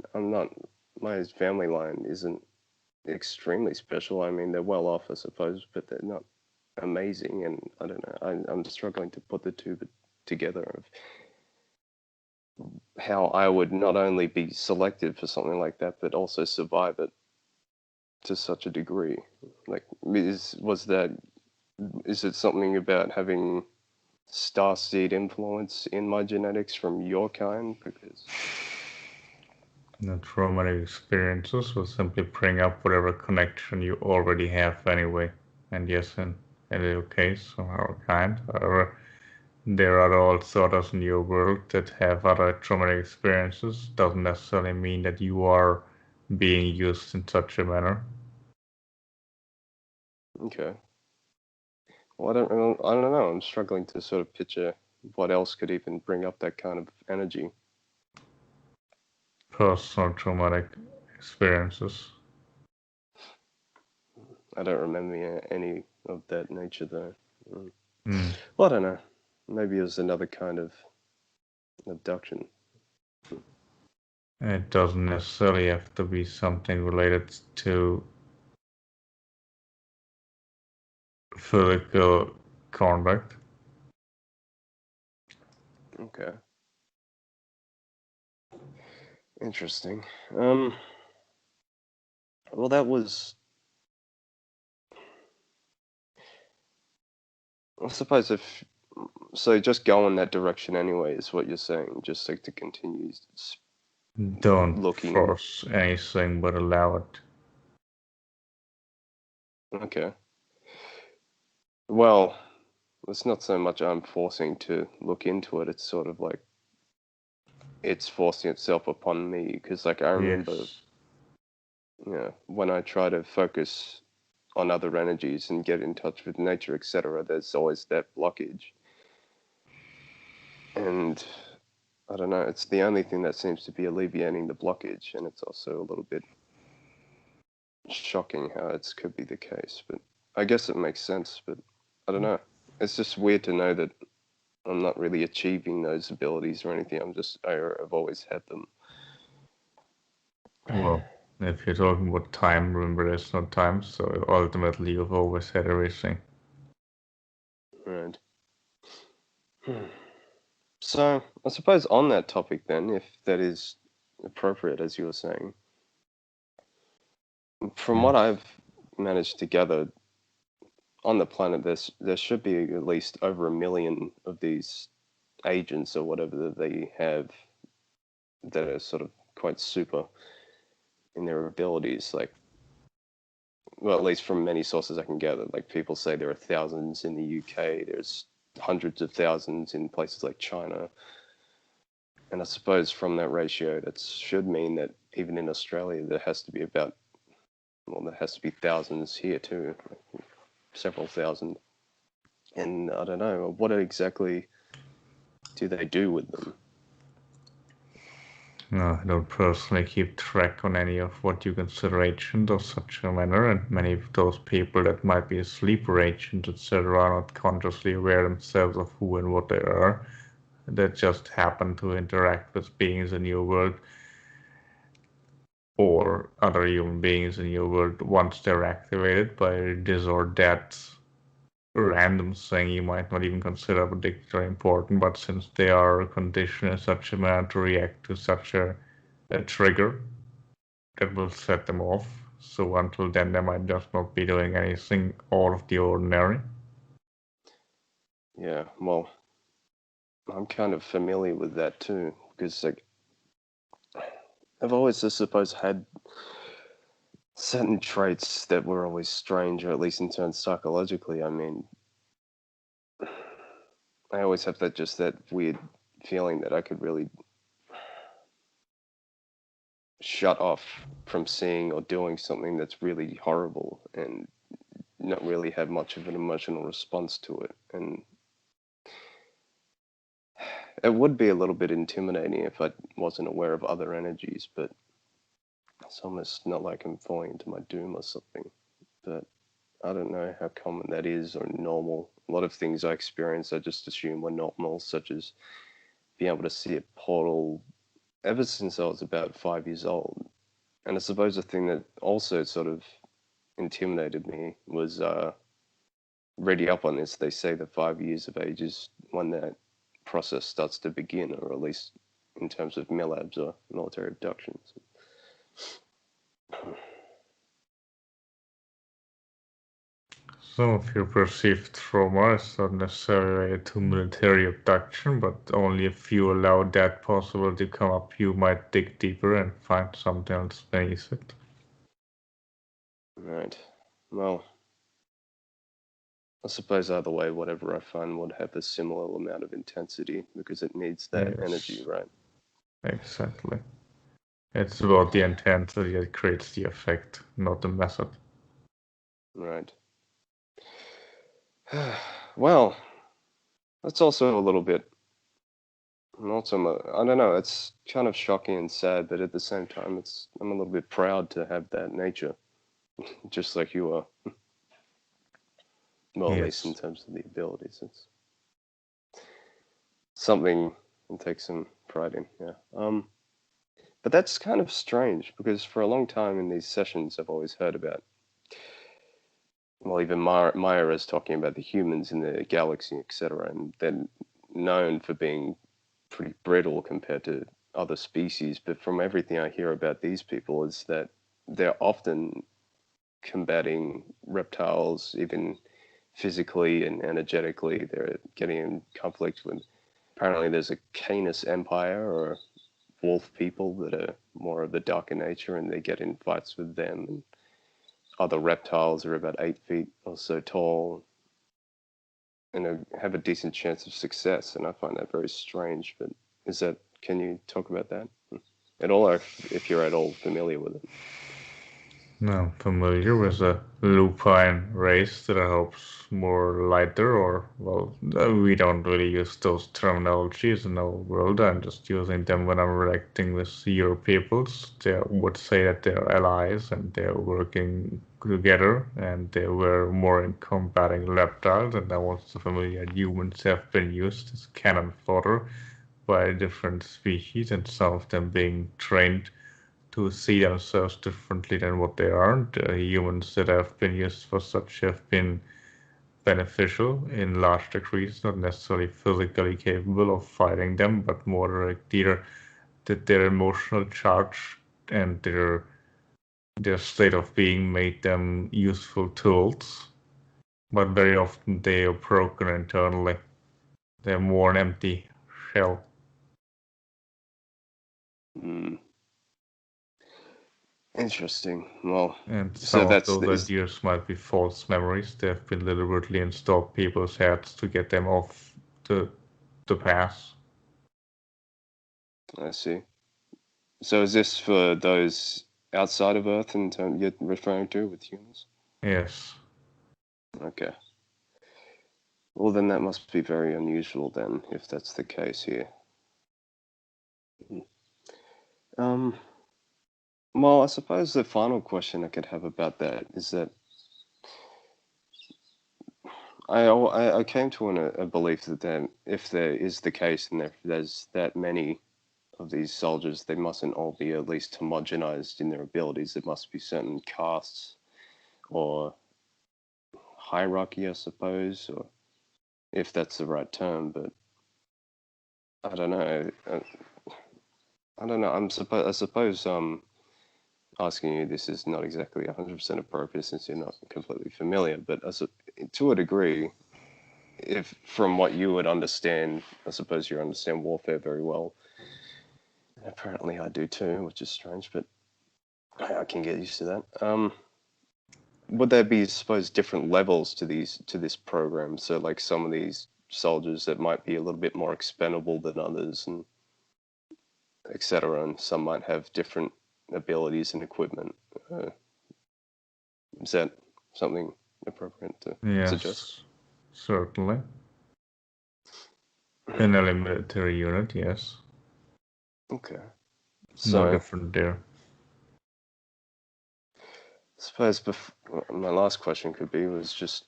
my family line isn't extremely special. I mean, they're well off, I suppose, but they're not amazing. And I don't know, I'm struggling to put the two together of how I would not only be selected for something like that, but also survive it to such a degree. Like, is it something about having starseed influence in my genetics from your kind? Because The traumatic experiences will simply bring up whatever connection you already have anyway. And yes, in your case, from our kind, however, there are also others in your world that have other traumatic experiences. Doesn't necessarily mean that you are being used in such a manner. okay. Well, I don't know. I'm struggling to sort of picture what else could even bring up that kind of energy. Personal traumatic experiences. I don't remember any of that nature though. Mm. Well, I don't know. Maybe it was another kind of abduction. It doesn't necessarily have to be something related to physical conduct. Okay. Interesting. Well, that was. I suppose if so, just go in that direction anyway is what you're saying. Just like to continue Don't looking. force anything, but allow it. Okay. Well, it's not so much I'm forcing to look into it. It's sort of like it's forcing itself upon me because, like, I remember, Yes. when I try to focus on other energies and get in touch with nature, etc., there's always that blockage. And I don't know, it's the only thing that seems to be alleviating the blockage, and it's also a little bit shocking how it could be the case. But I guess it makes sense, but I don't know. It's just weird to know that I'm not really achieving those abilities or anything. I've always had them. Well, if you're talking about time, remember there's no time, so ultimately you've always had everything. Right. So I suppose on that topic then, if that is appropriate, as you were saying, from what I've managed to gather, on the planet there should be at least over 1 million of these agents or whatever that they have that are sort of quite super in their abilities. Like, well, at least from many sources I can gather, like people say there are thousands in the UK, there's hundreds of thousands in places like China. And I suppose from that ratio, that should mean that even in Australia, there has to be thousands here too, like several thousand. And I don't know, what exactly do they do with them? No, I don't personally keep track on any of what you consider agent of such a manner, and many of those people that might be a sleeper agent, etc., are not consciously aware themselves of who and what they are. That just happen to interact with beings in your world or other human beings in your world once they're activated by this or that random thing you might not even consider particularly important, but since they are conditioned in such a manner to react to such a trigger, that will set them off. So until then, they might just not be doing anything out of the ordinary. Yeah, well, I'm kind of familiar with that too, because like I've always, I suppose, had certain traits that were always strange, or at least in terms psychologically. I mean, I always have that weird feeling that I could really shut off from seeing or doing something that's really horrible and not really have much of an emotional response to it. And it would be a little bit intimidating if I wasn't aware of other energies, but it's almost not like I'm falling into my doom or something. But I don't know how common that is or normal. A lot of things I experience I just assume were normal, such as being able to see a portal ever since I was about 5 years old. And I suppose the thing that also sort of intimidated me was reading up on this. They say that 5 years of age is when that process starts to begin, or at least in terms of MILABs or military abductions. Some of your perceived trauma is not necessarily related to military abduction, but only if you allow that possibility to come up, you might dig deeper and find something else beneath it. Right. Well, I suppose either way, whatever I find would have a similar amount of intensity because it needs that energy, right? Exactly. It's about the intensity that creates the effect, not the method. Right. Well, that's also a little bit, not so much, I don't know, it's kind of shocking and sad, but at the same time, I'm a little bit proud to have that nature, just like you are. Well, at least in terms of the abilities. It's something to take some pride in, yeah. But that's kind of strange because for a long time in these sessions, I've always heard about, well, even Maya is talking about the humans in the galaxy, etc., and they're known for being pretty brittle compared to other species. But from everything I hear about these people is that they're often combating reptiles, even physically and energetically. They're getting in conflict with, apparently there's a Canis Empire or wolf people that are more of the darker nature, and they get in fights with them. And other reptiles are about 8 feet or so tall and have a decent chance of success. And I find that very strange. But can you talk about that at all, or if you're at all familiar with it? No, I'm familiar with a lupine race that helps more lighter, or, well, we don't really use those terminologies in our world. I'm just using them when I'm reacting with your peoples. They would say that they're allies and they're working together, and they were more in combating reptiles, and I'm also familiar that humans have been used as cannon fodder by different species, and some of them being trained to see themselves differently than what they are. The humans that have been used for such have been beneficial in large degrees, not necessarily physically capable of fighting them, but more like their emotional charge and their state of being made them useful tools. But very often they are broken internally. They're more an empty shell. Interesting. Well, And so some of those ideas might be false memories. They've been deliberately installed people's heads to get them off the path. I see. So is this for those outside of Earth in terms you're referring to with humans? Yes. Okay. Well, then that must be very unusual then, if that's the case here. Well, I suppose the final question I could have about that is that I came to a belief that then, if there is the case and if there's that many of these soldiers, they mustn't all be at least homogenized in their abilities. There must be certain castes or hierarchy, I suppose, or if that's the right term, but I don't know. I don't know. I suppose asking you this is not exactly 100% appropriate since you're not completely familiar, but to a degree, if from what you would understand, I suppose you understand warfare very well. Apparently I do too, which is strange, but I can get used to that. Would there be, I suppose, different levels to this program? So like some of these soldiers that might be a little bit more expendable than others, and etc. And some might have different abilities and equipment. Is that something appropriate to suggest? Yes, certainly. In a military unit, yes. Okay. No So, different there. I suppose my last question was just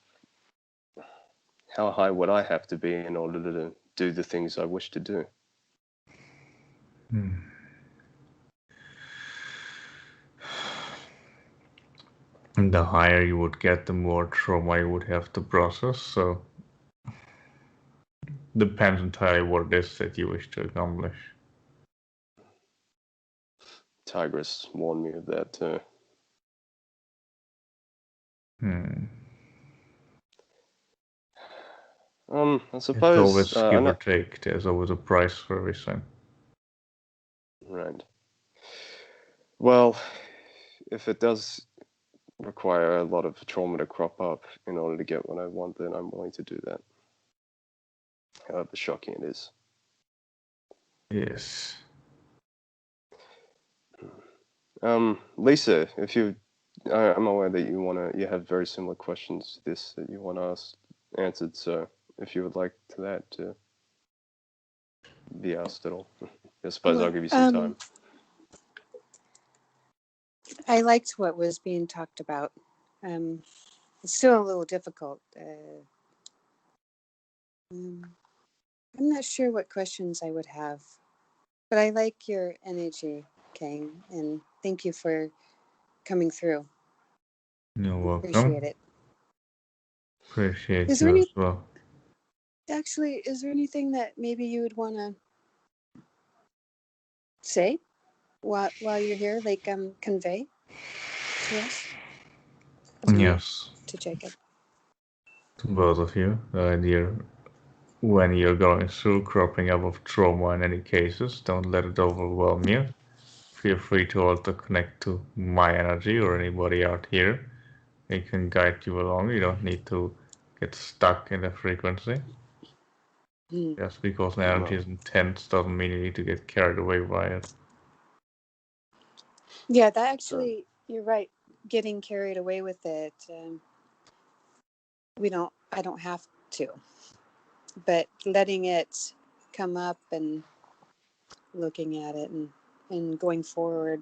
how high would I have to be in order to do the things I wish to do? And the higher you would get, the more trauma you would have to process. So depends entirely what it is that you wish to accomplish. Tigress warned me of that too. I It's suppose always I give or know, take. There's always a price for everything. right. Well, if it does require a lot of trauma to crop up in order to get what I want, then I'm willing to do that. However shocking it is. Yes. Lisa, if I'm aware that you have very similar questions to this that you want us answered. So if you would like that to be asked at all, I suppose Well, I'll give you some time. I liked what was being talked about. It's still a little difficult. I'm not sure what questions I would have, but I like your energy, Kang, and thank you for coming through. You're welcome. Appreciate it. Appreciate Is there you any, as well. actually, is there anything that maybe you would want to say while you're here, like convey to us? To me, Yes. to Jacob. To both of you. The idea when you're going through cropping up of trauma in any cases, don't let it overwhelm you. Feel free to also connect to my energy or anybody out here. It can guide you along. You don't need to get stuck in the frequency. Just because an energy is intense doesn't mean you need to get carried away by it. Yeah, that actually, you're right. Getting carried away with it. I don't have to, but letting it come up and looking at it and going forward.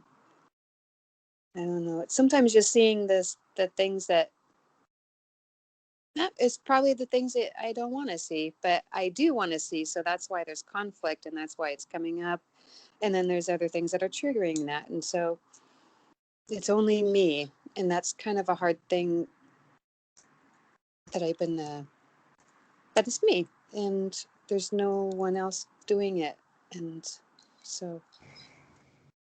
I don't know. It's sometimes just seeing the things that it's probably the things that I don't want to see, but I do want to see. So that's why there's conflict and that's why it's coming up. And then there's other things that are triggering that. And so it's only me. And that's kind of a hard thing that I've been, but it's me. And there's no one else doing it. And so.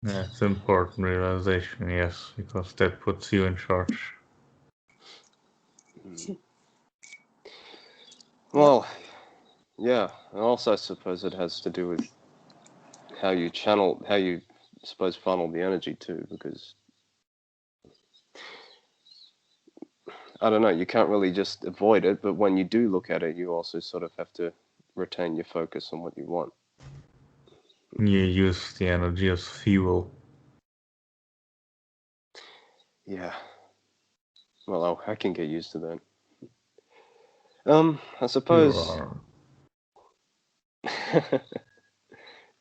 That's an important realization, yes, because that puts you in charge. Well, yeah, and also I suppose it has to do with how you suppose funnel the energy too, because I don't know, you can't really just avoid it, but when you do look at it, you also sort of have to retain your focus on what you want. You use the energy as fuel. Yeah. Well, I can get used to that. I suppose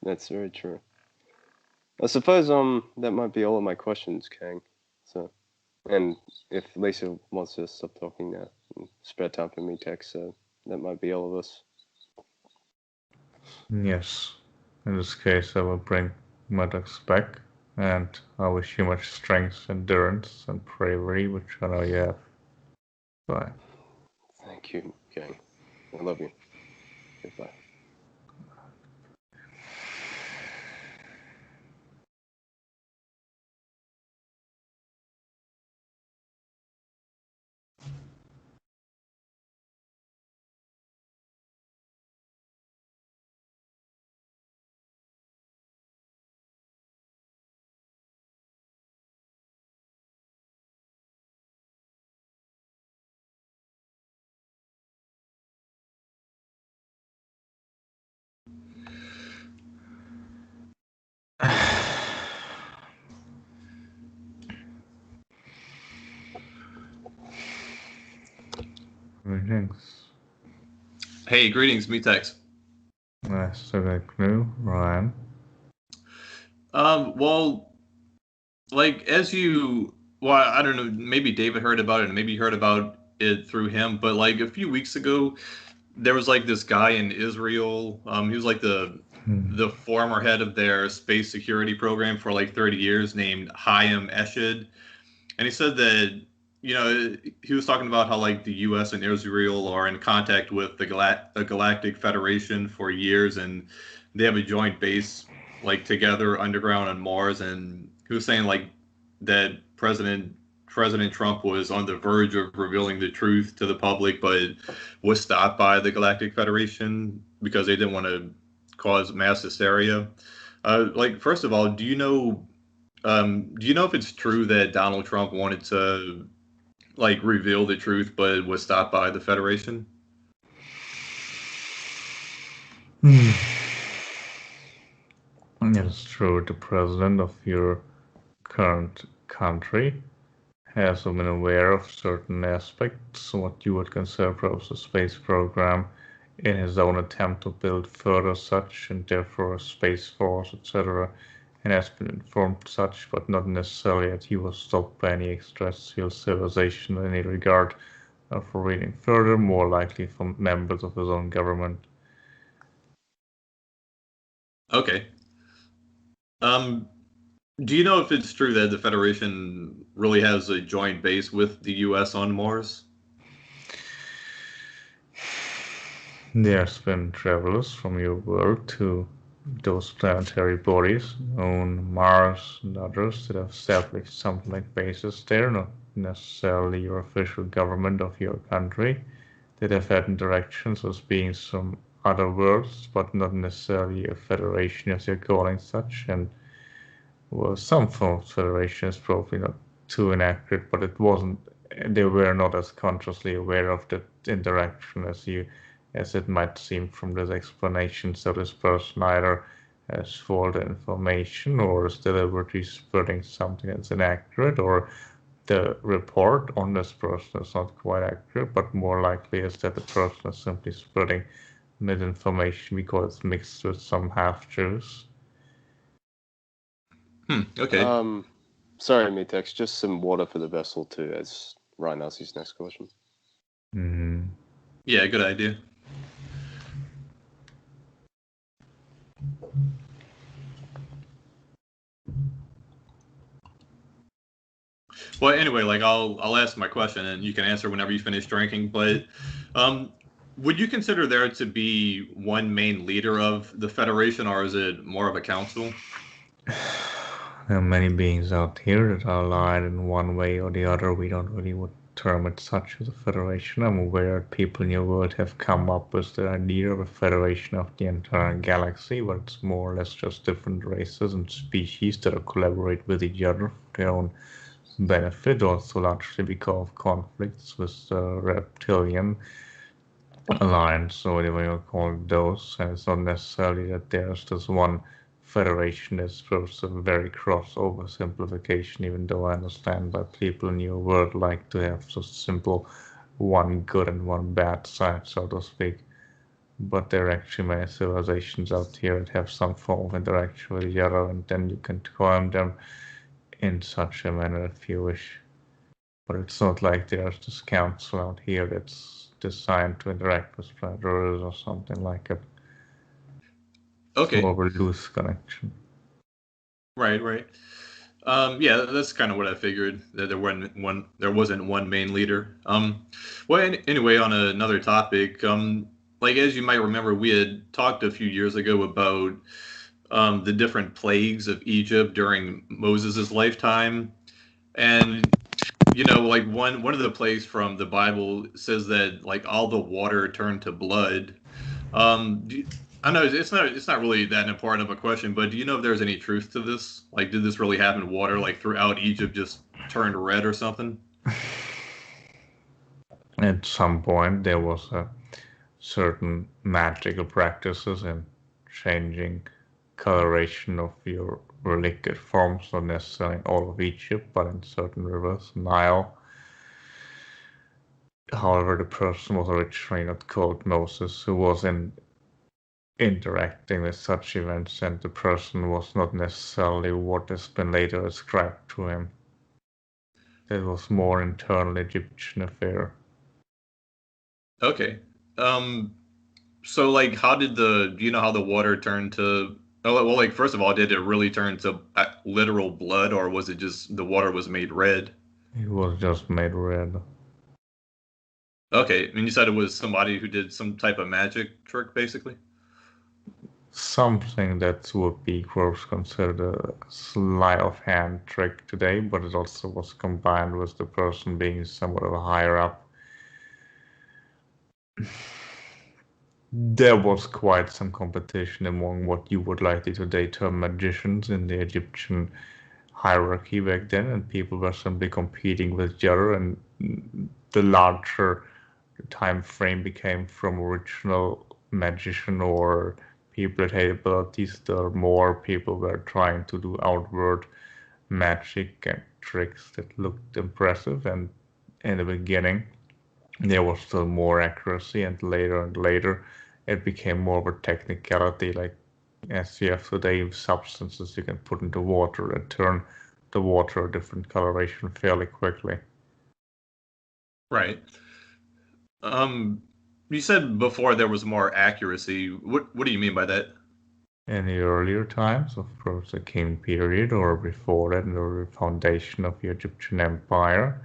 that's very true. I suppose that might be all of my questions, Kang. So, and if Lisa wants to stop talking now, spare time for Metax, so that might be all of us. Yes. In this case, I will bring Metax back, and I wish you much strength, endurance, and bravery, which I know you have. Bye. Thank you, Kang. I love you. Goodbye. Greetings. Hey, greetings, Metax. Nice to meet you, Ryan. Well, like well, I don't know, maybe David heard about it, and maybe you heard about it through him, but like a few weeks ago, there was like this guy in Israel. He was like the former head of their space security program for like 30 years, named Chaim Eshid, and he said that he was talking about how like the U.S. and Israel are in contact with the Galactic Federation for years, and they have a joint base like together underground on Mars. And he was saying like that President President Trump was on the verge of revealing the truth to the public, but was stopped by the Galactic Federation because they didn't want to cause mass hysteria. Like, first of all, do you know if it's true that Donald Trump wanted to like reveal the truth, but was stopped by the Federation? It's true. The president of your current country has been aware of certain aspects, what you would consider perhaps the space program, in his own attempt to build further such, and therefore a space force, etc., and has been informed such, but not necessarily that he was stopped by any extraterrestrial civilization in any regard for reading further, more likely from members of his own government. Okay. Do you know if it's true that the Federation really has a joint base with the U.S. on Mars? There's been travelers from your world to those planetary bodies on Mars and others that have established something like bases there, not necessarily your official government of your country, that have had interactions with beings from other worlds, but not necessarily a federation as you're calling such, and well, some form of federation is probably not too inaccurate, but it wasn't, they were not as consciously aware of that interaction as it might seem from this explanation. So this person either has false information or is deliberately spreading something that's inaccurate, or the report on this person is not quite accurate, but more likely is that the person is simply spreading misinformation because it's mixed with some half-truths. Okay. Sorry, Metax, just some water for the vessel too, as Ryan asks his next question. Mm-hmm. Yeah, good idea. Well, anyway, like I'll ask my question and you can answer whenever you finish drinking. But would you consider there to be one main leader of the Federation, or is it more of a council? There are many beings out here that are aligned in one way or the other. We don't really would term it such as a federation. I'm aware that people in your world have come up with the idea of a federation of the entire galaxy, but it's more or less just different races and species that collaborate with each other for their own benefit, also largely because of conflicts with the reptilian alliance, or whatever you call those. And it's not necessarily that there's this one federation that's perhaps a very cross oversimplification, even though I understand that people in your world like to have just simple one good and one bad side, so to speak. But there are actually many civilizations out here that have some form of interaction with each other, and then you can term them in such a manner if you wish. But it's not like there's this council out here that's designed to interact with predators or something like it. Okay. It's more of a loose connection. Right. Yeah, that's kind of what I figured, that there wasn't one main leader. Well, anyway, on another topic, like as you might remember, we had talked a few years ago about the different plagues of Egypt during Moses' lifetime, and like one of the plagues from the Bible says that like all the water turned to blood. I know it's not really that important of a question, but do you know if there's any truth to this? Like, did this really happen? Water like throughout Egypt just turned red or something? At some point, there was a certain magical practices in changing coloration of your liquid forms, not necessarily in all of Egypt, but in certain rivers, Nile. However, the person was originally not called Moses, who was interacting with such events, and the person was not necessarily what has been later ascribed to him. That was more internal Egyptian affair. Okay. So like, do you know how the water turned to? Oh, well, like first of all, did it really turn to literal blood, or was it just the water was made red? It was just made red. Okay, and you said it was somebody who did some type of magic trick, basically? something that would be gross considered a sleight of hand trick today, but it also was combined with the person being somewhat of a higher up. There was quite some competition among what you would likely today term magicians in the Egyptian hierarchy back then, and people were simply competing with each other, and the larger time frame became from original magician or people that had abilities, the more people were trying to do outward magic and tricks that looked impressive, and in the beginning there was still more accuracy, and later it became more of a technicality, like as you have today substances you can put into water and turn the water a different coloration fairly quickly. Right. You said before there was more accuracy. What do you mean by that? In the earlier times, of course, the King period, or before that, the foundation of the Egyptian Empire,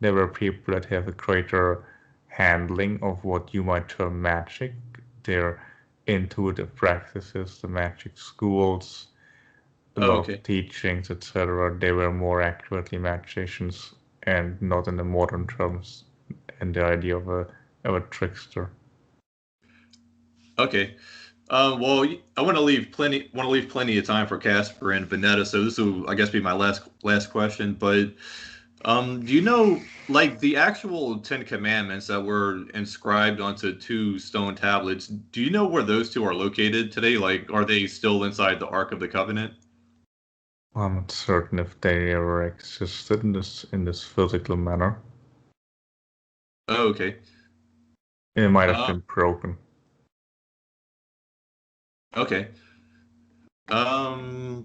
there were people that have a greater handling of what you might term magic, their intuitive practices, the magic schools, a lot of teachings, etc. They were more accurately magicians, and not in the modern terms, and the idea of a trickster. Okay. Well, I want to leave plenty of time for Casper and Vanetta, so this will, I guess, be my last question. But do you know, like, the actual 10 Commandments that were inscribed onto 2 stone tablets? Do you know where those 2 are located today? Like, are they still inside the Ark of the Covenant? I'm not certain if they ever existed in this physical manner. Oh, okay. It might have been broken. Okay. Well,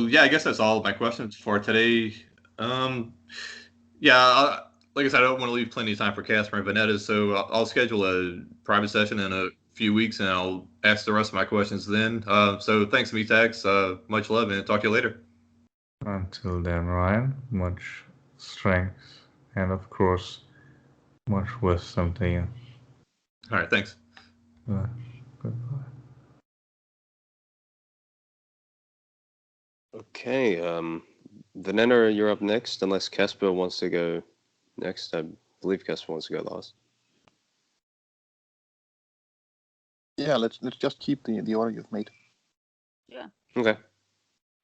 yeah, I guess that's all of my questions for today. Yeah, like I said, I don't want to leave plenty of time for Casper and Vanetta, so I'll schedule a private session in a few weeks, and I'll ask the rest of my questions then. So thanks, Metax. Much love, and talk to you later. Until then, Ryan, much strength and, of course, much wisdom to you. All right, thanks. Goodbye. Okay, Vanetta, you're up next, unless Casper wants to go next. I believe Casper wants to go last. Yeah, let's just keep the order you've made. Yeah. Okay.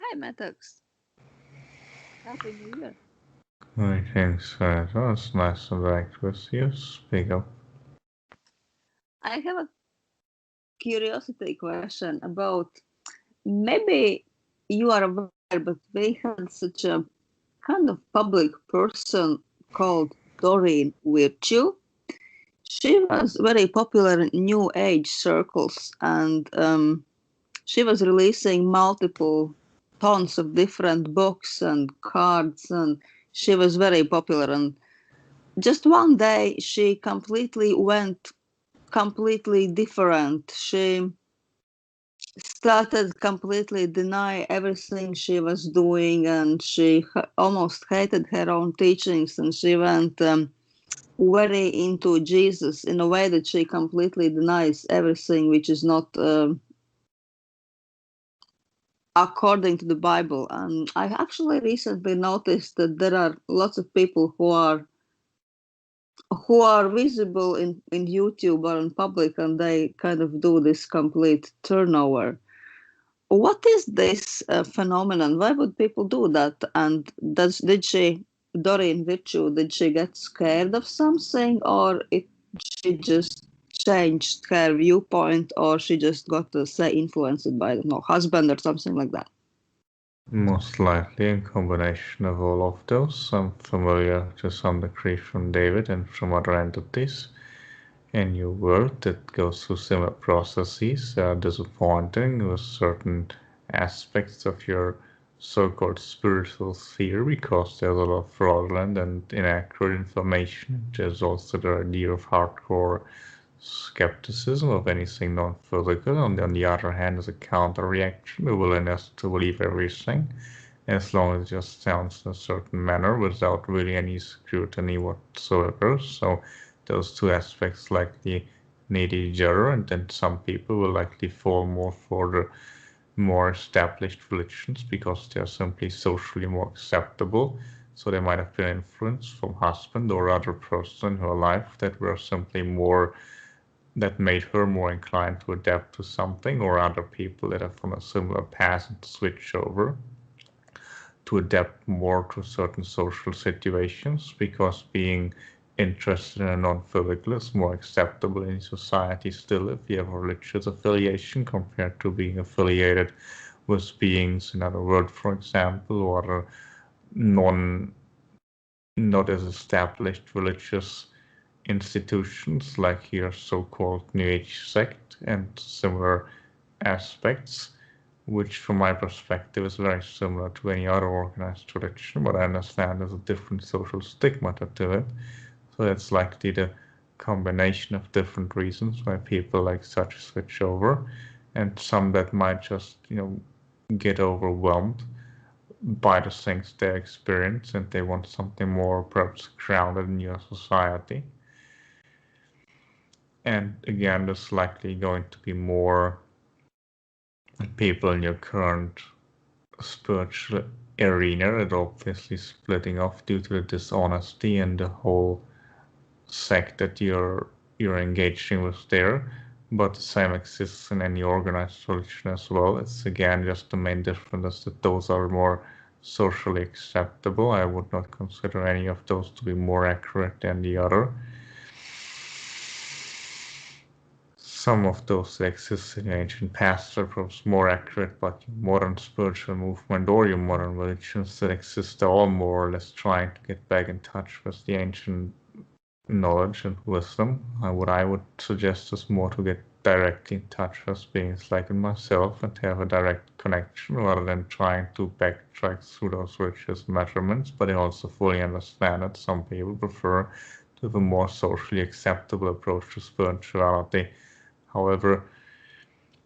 Hi, Metax. Happy New Year. Greetings, it was nice to interact with you. Speak up. I have a curiosity question about, maybe you are aware, but we had such a kind of public person called Doreen Virtue. She was very popular in New Age circles, and she was releasing multiple tons of different books and cards, and she was very popular. And just one day, she went completely different. She started completely deny everything she was doing, and she almost hated her own teachings, and she went very into Jesus in a way that she completely denies everything which is not according to the Bible. And I actually recently noticed that there are lots of people who are visible in YouTube or in public, and they kind of do this complete turnover. What is this phenomenon? Why would people do that? And Doreen Virtue, did she get scared of something, or she just changed her viewpoint, or she just got, say, influenced by, husband or something like that? Most likely a combination of all of those. I'm familiar to some degree from David and from other entities in your world that goes through similar processes, disappointing with certain aspects of your so-called spiritual sphere because there's a lot of fraudulent and inaccurate information. There's also the idea of hardcore skepticism of anything non-physical. On the other hand, as a counter-reaction, the willingness to believe everything, as long as it just sounds in a certain manner without really any scrutiny whatsoever. So those two aspects likely need each other, and then some people will likely fall more for the more established religions because they are simply socially more acceptable. So they might have been influenced from husband or other person in her life that were simply more, that made her more inclined to adapt to something, or other people that are from a similar past and switch over to adapt more to certain social situations, because being interested in a non-physical is more acceptable in society still if you have a religious affiliation compared to being affiliated with beings in other world, for example, or not as established religious institutions like your so-called New Age sect and similar aspects, which from my perspective is very similar to any other organized religion, but I understand there's a different social stigma to it. So it's likely the combination of different reasons why people like such switch over, and some that might just, get overwhelmed by the things they experience and they want something more perhaps grounded in your society. And again, there's likely going to be more people in your current spiritual arena that are obviously splitting off due to the dishonesty and the whole sect that you're engaging with there. But the same exists in any organized religion as well. It's again just the main difference is that those are more socially acceptable. I would not consider any of those to be more accurate than the other. Some of those that exist in the ancient past are perhaps more accurate, but your modern spiritual movement or your modern religions that exist are all more or less trying to get back in touch with the ancient knowledge and wisdom. What I would suggest is more to get directly in touch with beings like myself and have a direct connection rather than trying to backtrack through those religious measurements. But I also fully understand that some people prefer to have a more socially acceptable approach to spirituality. However,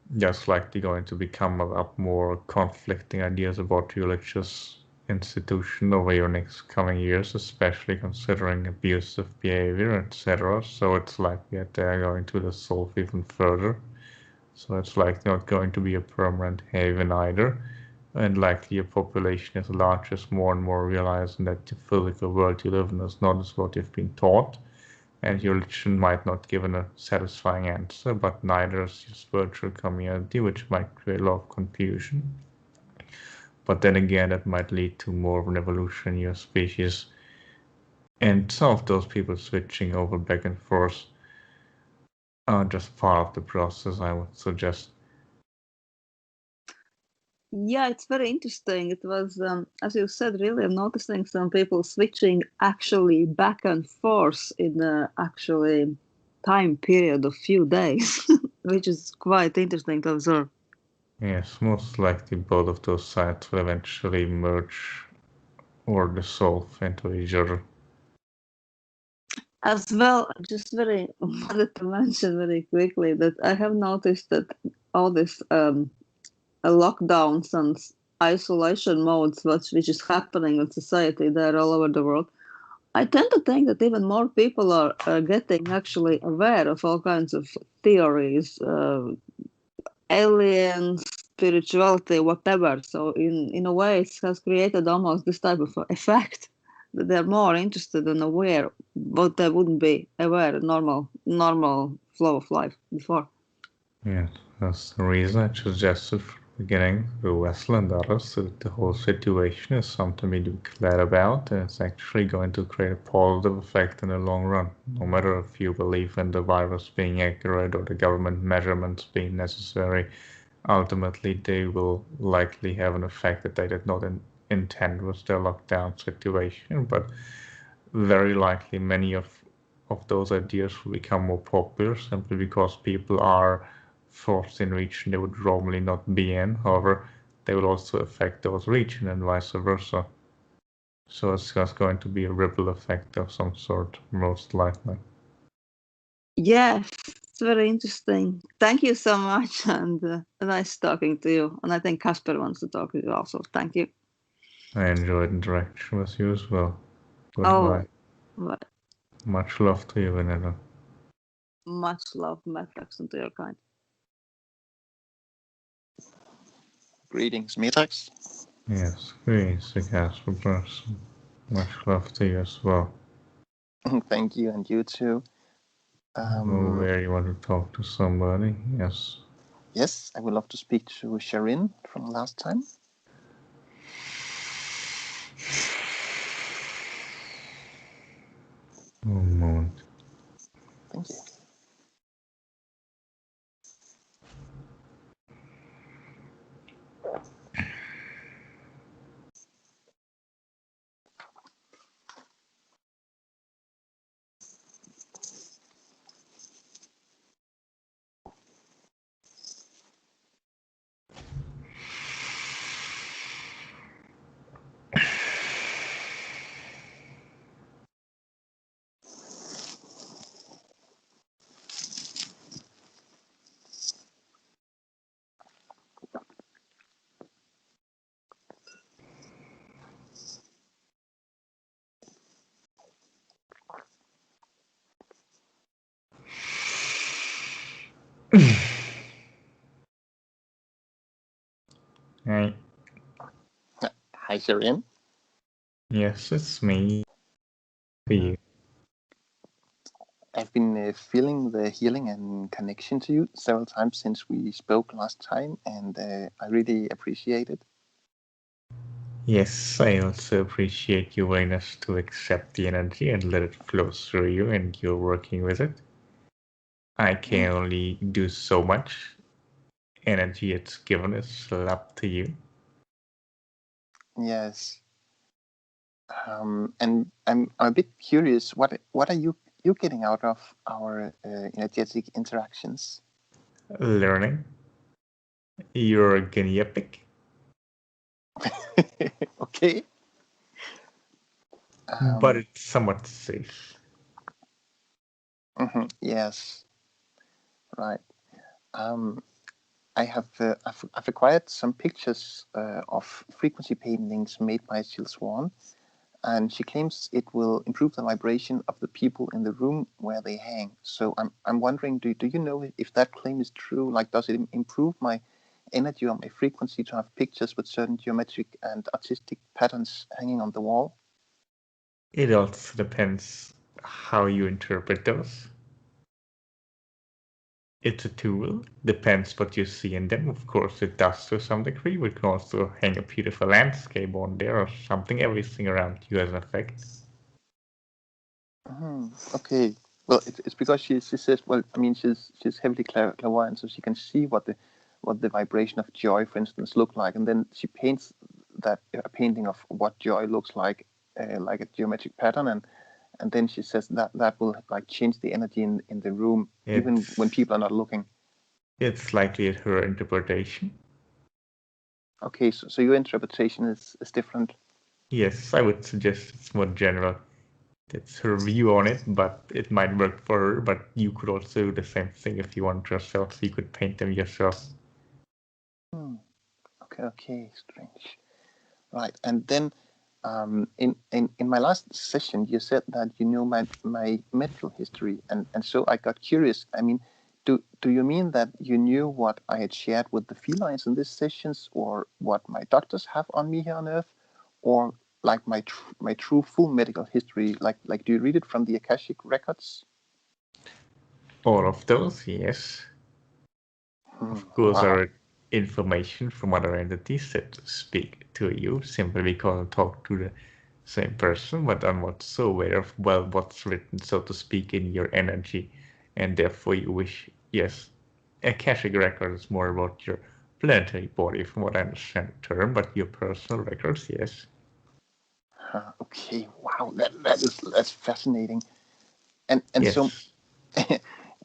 there's likely going to become up more conflicting ideas about religious institution over your next coming years, especially considering abusive behavior, etc. So it's likely that they're going to dissolve even further. So it's likely not going to be a permanent haven either. And likely a population as large as more and more realizing that the physical world you live in is not as what you've been taught. And your religion might not give a satisfying answer, but neither is your spiritual community, which might create a lot of confusion. But then again, that might lead to more of an evolution in your species. And some of those people switching over back and forth are just part of the process, I would suggest. Yeah, it's very interesting. It was, as you said, really, I'm noticing some people switching actually back and forth in a actually time period of few days, which is quite interesting to observe. Yes, most likely both of those sides will eventually merge or dissolve into each other. As well, just very wanted to mention very quickly that I have noticed that all this lockdowns and isolation modes, which is happening in society there all over the world, I tend to think that even more people are getting actually aware of all kinds of theories, aliens, spirituality, whatever. So in a way, it has created almost this type of effect that they're more interested and aware, but they wouldn't be aware normal flow of life before. Yes, that's the reason I suggested from the beginning to Wesley and others that the whole situation is something we do glad about, and it's actually going to create a positive effect in the long run. No matter if you believe in the virus being accurate or the government measurements being necessary, ultimately they will likely have an effect that they did not intend with their lockdown situation, but very likely many of those ideas will become more popular simply because people are forced in region they would normally not be in. However, they will also affect those regions and vice versa. So it's just going to be a ripple effect of some sort, most likely. Yes, it's very interesting. Thank you so much, and nice talking to you. And I think Casper wants to talk to you also. Thank you. I enjoyed interaction with you as well. Goodbye. Oh, bye. Much love to you, Vanilla. much love, Metax, and to your kind. Greetings, Metax. Yes, greetings, the Casper person. Much love to you as well. Thank you, and you too. Where you want to talk to somebody? Yes. Yes, I would love to speak to Sharin from last time. One moment. Thank you. Hey. Hi, Sharin. Yes, it's me. For you. I've been feeling the healing and connection to you several times since we spoke last time, and I really appreciate it. Yes, I also appreciate your willingness to accept the energy and let it flow through you, and you're working with it. I can only do so much. Energy it's given is up to you. Yes. And I'm a bit curious. What are you getting out of our energetic interactions? Learning. You're a guinea pig. Okay. But it's somewhat safe. Yes. Right. I have I've acquired some pictures of frequency paintings made by Jill Swan, and she claims it will improve the vibration of the people in the room where they hang. So I'm wondering, do you know if that claim is true? Like, does it improve my energy or my frequency to have pictures with certain geometric and artistic patterns hanging on the wall? It also depends how you interpret those. It's a tool, depends what you see in them. Of course, it does to some degree. We can also hang a beautiful landscape on there or something. Everything around you has an effect. Okay. Well, it's because she says, well, I mean, she's heavily clairvoyant, so she can see what the vibration of joy, for instance, look like, and then she paints that a painting of what joy looks like a geometric pattern, and then she says that will like change the energy in the room, even when people are not looking. It's likely her interpretation. Okay, so your interpretation is different. Yes, I would suggest it's more general. It's her view on it, but it might work for her. But you could also do the same thing if you want yourself. So you could paint them yourself. Okay, strange. Right, and then in my last session, you said that you know my medical history, and so I got curious. I mean, do you mean that you knew what I had shared with the felines in these sessions, or what my doctors have on me here on Earth, or like my true full medical history? Like, do you read it from the Akashic records? All of those, yes. Of course, Wow. are information from other entities that speak to you simply because I talk to the same person, but I'm not so aware of what's written, so to speak, in your energy, and therefore you wish, yes, Akashic record is more about your planetary body, from what I understand the term, but your personal records, yes. Okay, wow, that's fascinating, and yes. So.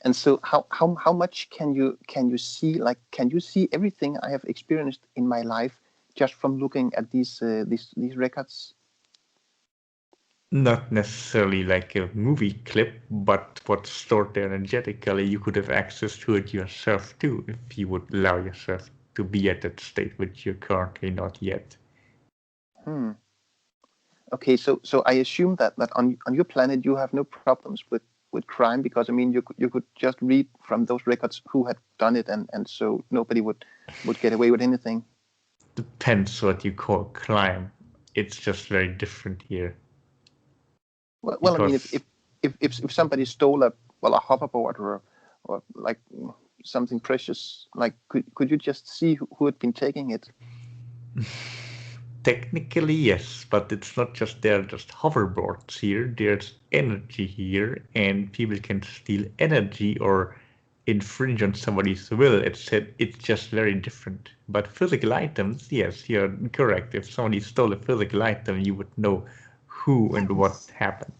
And so, how much can you see? Like, can you see everything I have experienced in my life just from looking at these records? Not necessarily like a movie clip, but what's stored there energetically, you could have access to it yourself too, if you would allow yourself to be at that state, which you're currently not yet. Okay, so I assume that on your planet you have no problems with with crime? Because I mean, you could just read from those records who had done it, and so nobody would get away with anything. Depends what you call crime. It's just very different here. Well, I mean, if somebody stole a hoverboard or like something precious, like could you just see who had been taking it? Technically, yes, but it's not just hoverboards here. There's energy here, and people can steal energy or infringe on somebody's will. It's just very different. But physical items, yes, you're correct. If somebody stole a physical item, you would know who and what happened.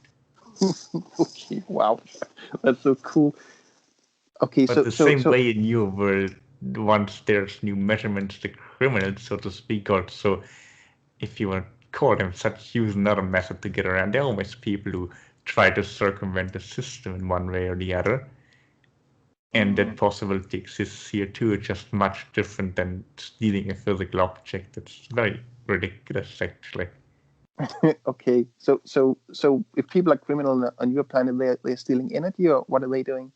Okay, wow, that's so cool. Okay, but the same way in your world, once there's new measurements, the criminals, so to speak, also, if you want to call them such, use another method to get around. There are always people who try to circumvent the system in one way or the other. And that possibility exists here too. It's just much different than stealing a physical object. It's very ridiculous, actually. Okay, so if people are criminal on your planet, they're stealing energy, or what are they doing?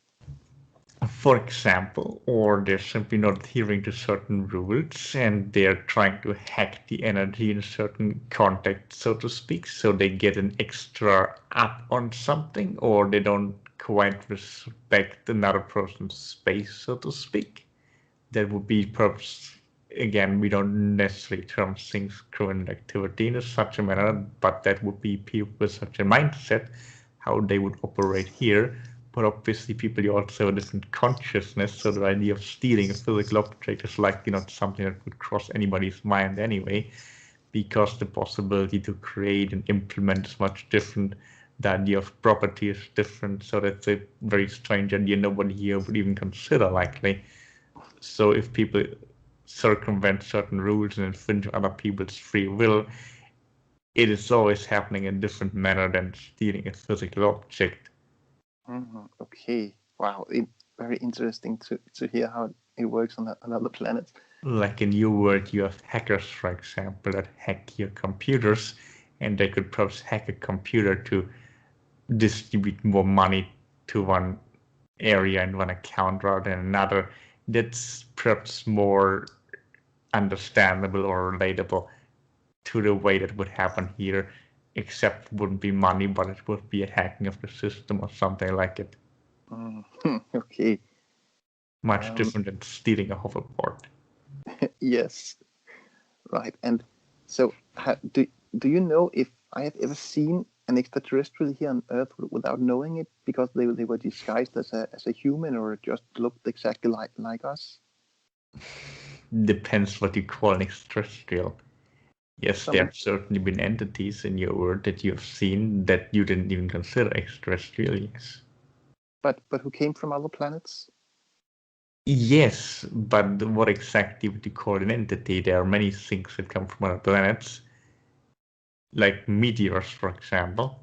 For example, or they're simply not adhering to certain rules and they're trying to hack the energy in a certain context, so to speak, so they get an extra up on something, or they don't quite respect another person's space, so to speak. That would be perhaps, again, we don't necessarily term things criminal activity in such a manner, but that would be people with such a mindset, how they would operate here. But obviously people also have a different consciousness, so the idea of stealing a physical object is likely not something that would cross anybody's mind anyway, because the possibility to create and implement is much different. The idea of property is different, so that's a very strange idea nobody here would even consider likely. So if people circumvent certain rules and infringe other people's free will, it is always happening in a different manner than stealing a physical object. Okay, wow, very interesting to hear how it works on other planets. Like in your world, you have hackers, for example, that hack your computers, and they could perhaps hack a computer to distribute more money to one area and one account rather than another. That's perhaps more understandable or relatable to the way that would happen here, except it wouldn't be money, but it would be a hacking of the system or something like it. Okay. Much different than stealing a hoverboard. Yes, right. And so, do you know if I have ever seen an extraterrestrial here on Earth without knowing it, because they were disguised as a human or just looked exactly like us? Depends what you call an extraterrestrial. Yes, there have certainly been entities in your world that you have seen that you didn't even consider extraterrestrial, yes. But who came from other planets? Yes, but what exactly would you call an entity? There are many things that come from other planets, like meteors, for example.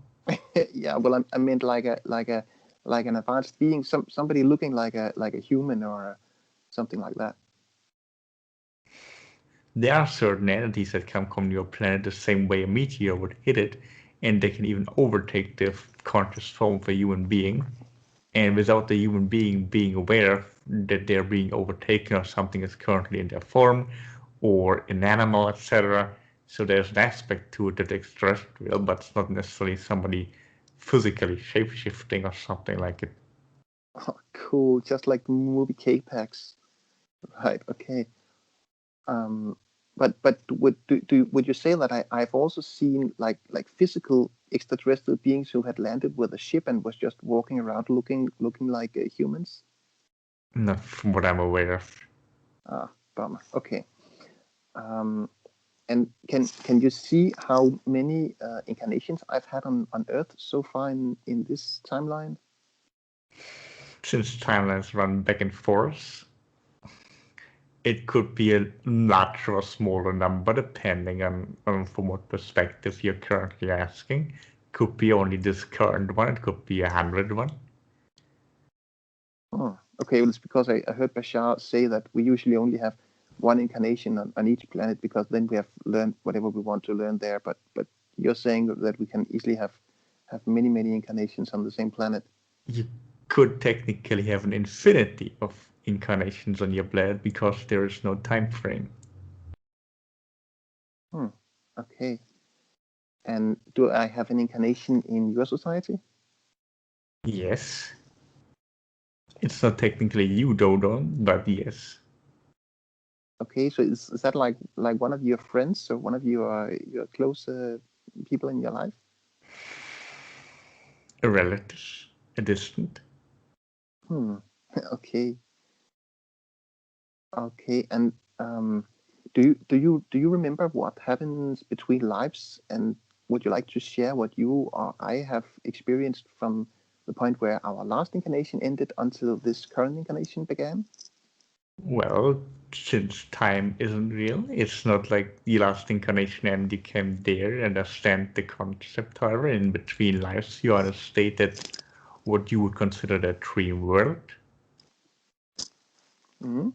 Yeah, well, I meant like an advanced being, somebody looking like a human or something like that. There are certain entities that come from your planet the same way a meteor would hit it, and they can even overtake the conscious form of a human being. And without the human being being aware that they're being overtaken or something is currently in their form, or an animal, etc. So there's an aspect to it that's extraterrestrial, but it's not necessarily somebody physically shape-shifting or something like it. Oh, cool, just like the movie K-Pax. Right, okay. But would you say that I've also seen like physical extraterrestrial beings who had landed with a ship and was just walking around looking like humans? Not from what I'm aware of. Ah, bummer. Okay. And can you see how many incarnations I've had on Earth so far in this timeline? Since timelines run back and forth, it could be a larger or smaller number depending on from what perspective you're currently asking. Could be only this current one, it could be 100 one. Oh, okay, well, it's because I heard Bashar say that we usually only have one incarnation on each planet, because then we have learned whatever we want to learn there. But you're saying that we can easily have many incarnations on the same planet. you could technically have an infinity of incarnations on your blade because there is no time frame. Okay. And do I have an incarnation in your society? Yes. It's not technically you, Dodo, but yes. Okay, so is that like one of your friends or one of your close people in your life? A relative, a distant. Okay. Okay, and do you remember what happens between lives, and would you like to share what you or I have experienced from the point where our last incarnation ended until this current incarnation began? Well, since time isn't real, it's not like the last incarnation and you came there, understand the concept. However, in between lives, you are in a state that what you would consider the dream world. Mm-hmm.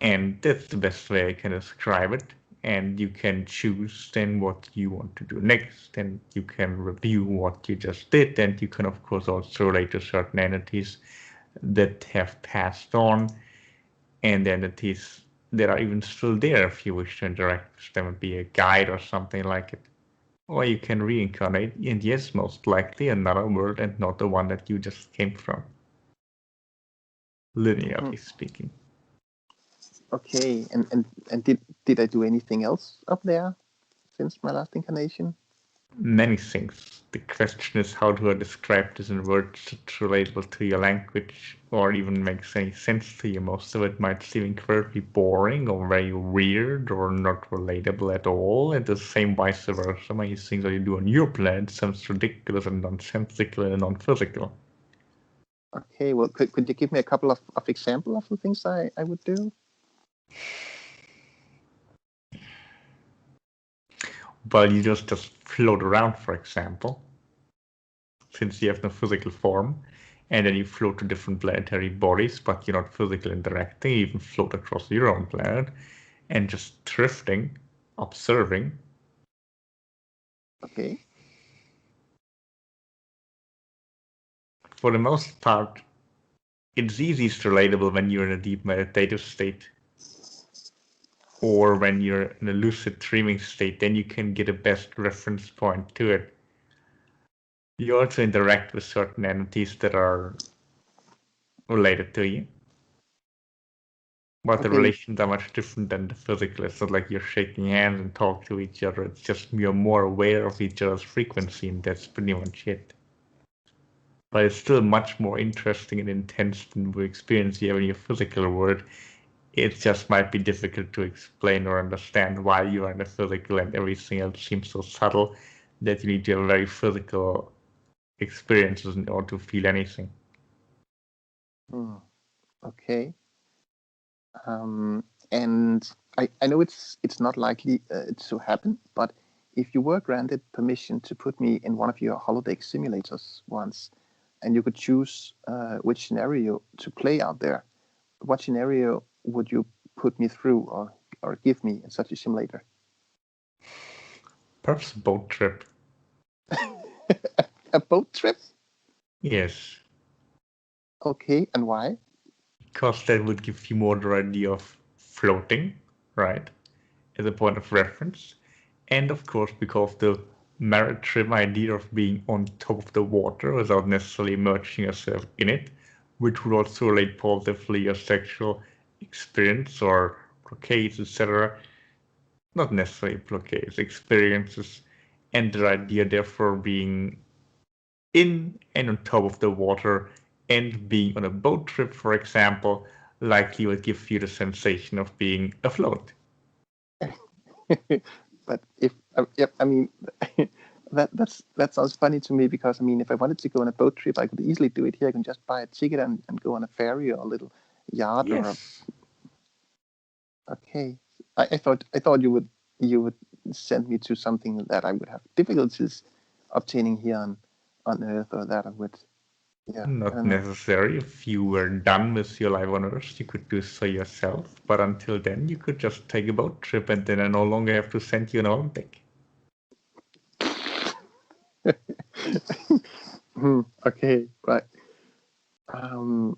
And that's the best way I can describe it. And you can choose then what you want to do next, and you can review what you just did, and you can of course also relate to certain entities that have passed on, and entities that are even still there if you wish to interact with them, be a guide or something like it. Or you can reincarnate, and yes, most likely another world and not the one that you just came from, linearly speaking. Okay, and did I do anything else up there since my last incarnation? Many things. The question is how do I describe this in words that's relatable to your language or even makes any sense to you. Most of it might seem incredibly boring or very weird or not relatable at all, and the same vice versa. Many things that you do on your planet sounds ridiculous and nonsensical and non-physical. Okay, well, could you give me a couple of examples of the things I would do? Well, you just float around, for example, since you have no physical form, and then you float to different planetary bodies, but you're not physically interacting. You even float across your own planet and just drifting, observing. Okay. For the most part, it's easiest relatable when you're in a deep meditative state or when you're in a lucid dreaming state. Then you can get a best reference point to it. You also interact with certain entities that are related to you. But the relations are much different than the physical. It's not like you're shaking hands and talk to each other. It's just you're more aware of each other's frequency, and that's pretty much it. But it's still much more interesting and intense than the experience you have in your physical world. It just might be difficult to explain or understand why you are in the physical, and everything else seems so subtle that you need to have very physical experiences in order to feel anything. Okay. And I know it's not likely to happen, but if you were granted permission to put me in one of your holodeck simulators once, and you could choose which scenario to play out there, what scenario would you put me through or give me in such a simulator? Perhaps a boat trip. A boat trip? Yes. Okay, and why? Because that would give you more the idea of floating, right, as a point of reference. And of course, because the maritime idea of being on top of the water without necessarily immersing yourself in it, which would also relate positively your sexual experience or blockades, etc. Not necessarily blockades, experiences, and the idea therefore being in and on top of the water and being on a boat trip, for example, likely would give you the sensation of being afloat. But if I mean that sounds funny to me, because I mean, if I wanted to go on a boat trip, I could easily do it here. I can just buy a ticket and go on a ferry or a little yacht. Yes. Okay. I thought you would send me to something that I would have difficulties obtaining here on Earth, or that I would. Yeah. Not necessary. If you were done with your life on Earth, you could do so yourself. But until then, you could just take a boat trip, and then I no longer have to send you an holodeck. Okay, right. And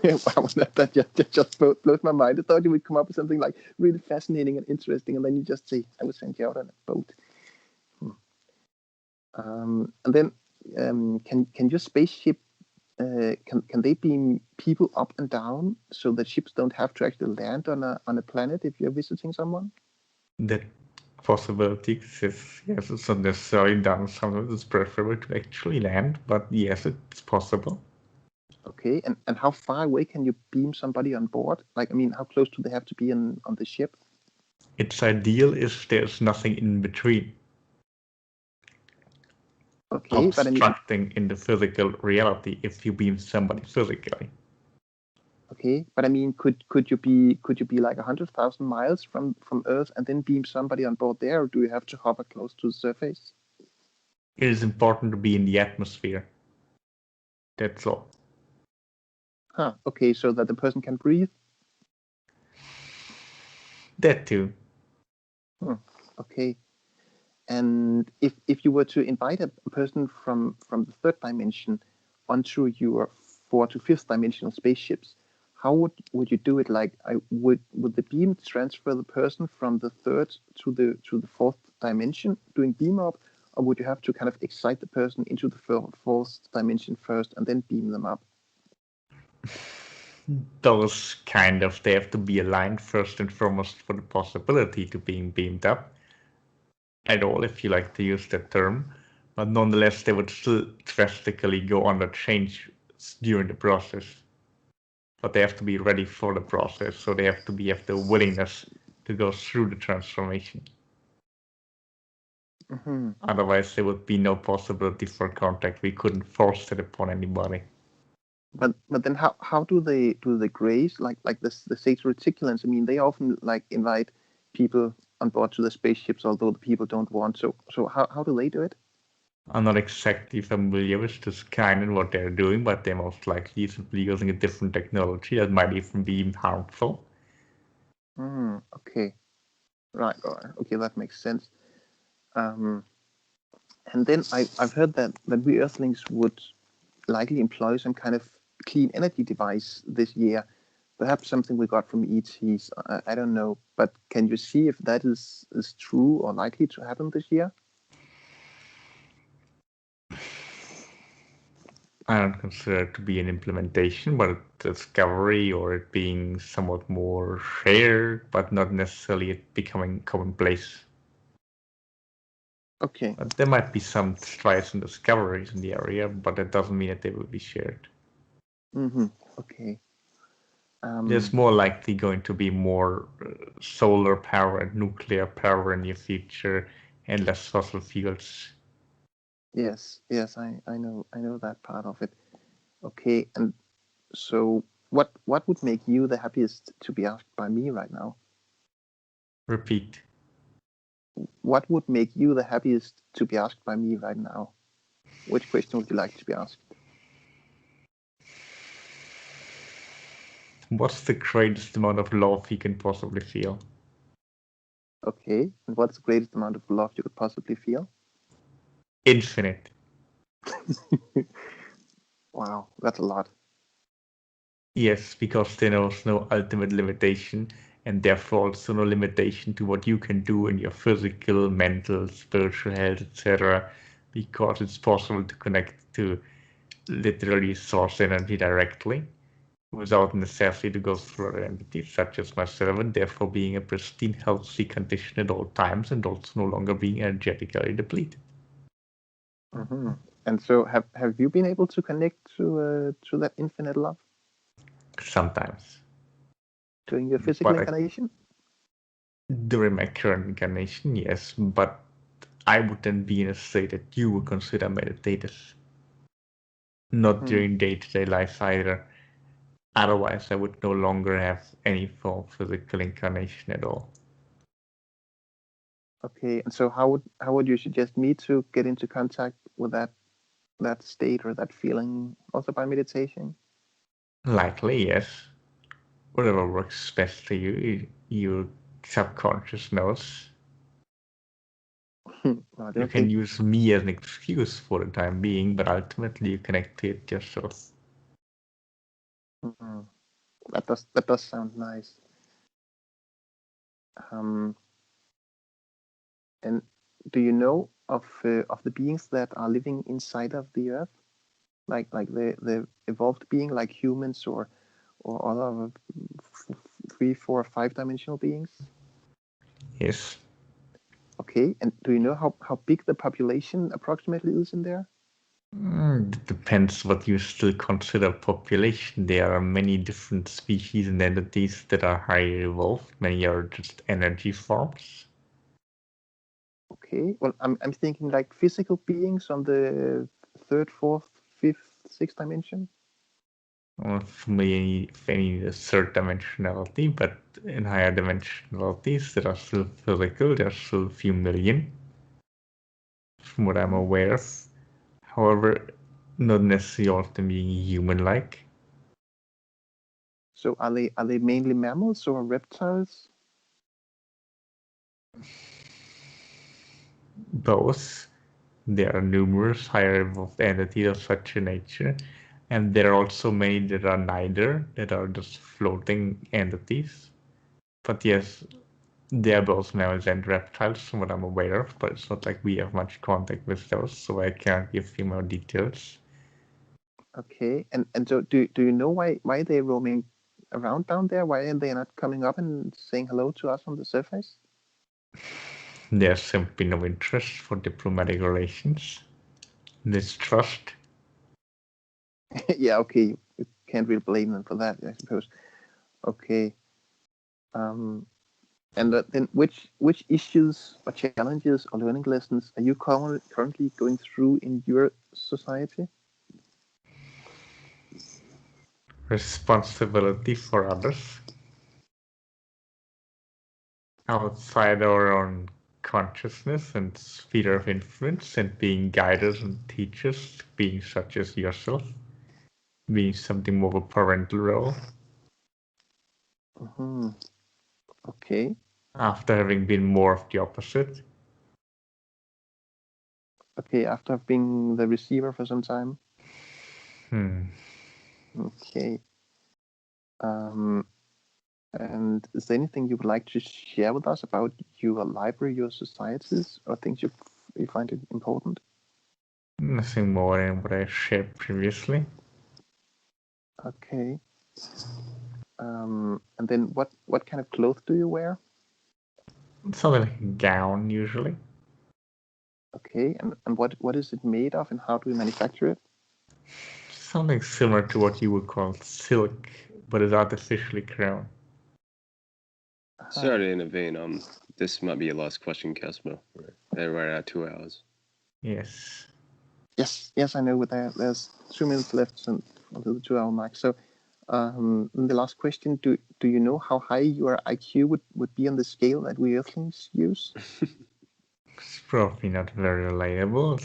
wow, that just blows my mind. I thought you would come up with something like really fascinating and interesting, and then you just say, "I will send you out on a boat." And then, can your spaceship can they beam people up and down so that ships don't have to actually land on a planet if you're visiting someone? That possibility exists. Yes, it's not necessarily done. Sometimes it's preferable to actually land, but yes, it's possible. Okay, and how far away can you beam somebody on board? Like, I mean, how close do they have to be on the ship? Its ideal is there's nothing in between, Okay, but I mean, obstructing in the physical reality if you beam somebody physically. okay, but I mean, could you be like 100,000 miles from Earth and then beam somebody on board there, or do you have to hover close to the surface? It is important to be in the atmosphere. That's all. Huh. Okay, so that the person can breathe. That too. Okay. And if you were to invite a person from the third dimension onto your fourth to fifth dimensional spaceships, how would you do it? Like, would the beam transfer the person from the third to the fourth dimension doing beam up, or would you have to kind of excite the person into the fourth dimension first and then beam them up? Those kind of, they have to be aligned first and foremost for the possibility to being beamed up at all, if you like to use that term. But nonetheless, they would still drastically go under change during the process. But they have to be ready for the process, so they have to have the willingness to go through the transformation. Mm-hmm. Otherwise, there would be no possibility for contact. We couldn't force it upon anybody. But then how do the Greys like the Sacred Reticulans? I mean, they often like invite people on board to the spaceships, although the people don't want. So how do they do it? I'm not exactly familiar with this kind and what they're doing, but they're most likely simply using a different technology that might even be harmful. Okay. Right. Okay, that makes sense. And then I've heard that we Earthlings would likely employ some kind of clean energy device this year. Perhaps something we got from ETs. I don't know. But can you see if that is true or likely to happen this year? I don't consider it to be an implementation, but a discovery, or it being somewhat more shared, but not necessarily it becoming commonplace. Okay. But there might be some tries and discoveries in the area, but that doesn't mean that they will be shared. Okay. There's more likely going to be more solar power and nuclear power in the future, and less fossil fuels. Yes, I know that part of it. Okay, and so what would make you the happiest to be asked by me right now? Repeat. What would make you the happiest to be asked by me right now? Which question would you like to be asked? What's the greatest amount of love you can possibly feel? Okay, and what's the greatest amount of love you could possibly feel? Infinite. Wow, that's a lot. Yes, because there's no ultimate limitation, and therefore also no limitation to what you can do in your physical, mental, spiritual health, etc. Because it's possible to connect to literally source energy directly without necessity to go through other entities such as myself, and therefore being a pristine, healthy condition at all times, and also no longer being energetically depleted. Mm-hmm. And so, have you been able to connect to that infinite love Sometimes. during your physical incarnation? During my current incarnation, yes, but I would then be in a state that you would consider meditative. Not during day-to-day life either. Otherwise, I would no longer have any form of physical incarnation at all. Okay, and so how would you suggest me to get into contact with that state or that feeling, also by meditation? Likely, yes. Whatever works best for you, your subconscious knows. Right, You okay. can use me as an excuse for the time being, but ultimately you connect to it yourself. Mhm. That does sound nice. And do you know of the beings that are living inside of the Earth, like the evolved being, like humans or other 3, 4, 5 dimensional beings? Yes. Okay, and do you know how big the population approximately is in there? It depends what you still consider population. There are many different species and entities that are highly evolved. Many are just energy forms. Okay, well, I'm thinking like physical beings on the 3rd, 4th, 5th, 6th dimension. For me, any third dimensionality, but in higher dimensionalities, there are still physical. There's still a few million, from what I'm aware of. However, not necessarily all of them being human-like. So are they mainly mammals or reptiles? Both. There are numerous higher evolved entities of such a nature, and there are also many that are neither, that are just floating entities. But yes, they are both mammals and reptiles, from what I'm aware of, but it's not like we have much contact with those, so I can't give you more details. Okay, and so do you know why they're roaming around down there? Why are they not coming up and saying hello to us on the surface? There's simply no interest for diplomatic relations. Distrust. Yeah, okay, you can't really blame them for that, I suppose. Okay, and then which issues or challenges or learning lessons are you currently going through in your society? Responsibility for others. Outside our own consciousness and sphere of influence, and being guiders and teachers, being such as yourself, being something more of a parental role. Mm-hmm. Okay. After having been more of the opposite. Okay, after being the receiver for some time. Okay. And is there anything you would like to share with us about your library, your societies, or things you find it important? Nothing more than what I shared previously. Okay. And then what kind of clothes do you wear? Something like a gown, usually. Okay, and what is it made of, and how do we manufacture it? Something similar to what you would call silk, but is artificially grown. Sorry to intervene. This might be your last question, Casper. We're right at 2 hours. Yes. Yes, I know. There's 2 minutes left until the 2 hour mark. So, the last question: Do you know how high your IQ would be on the scale that we Earthlings use? It's probably not very reliable.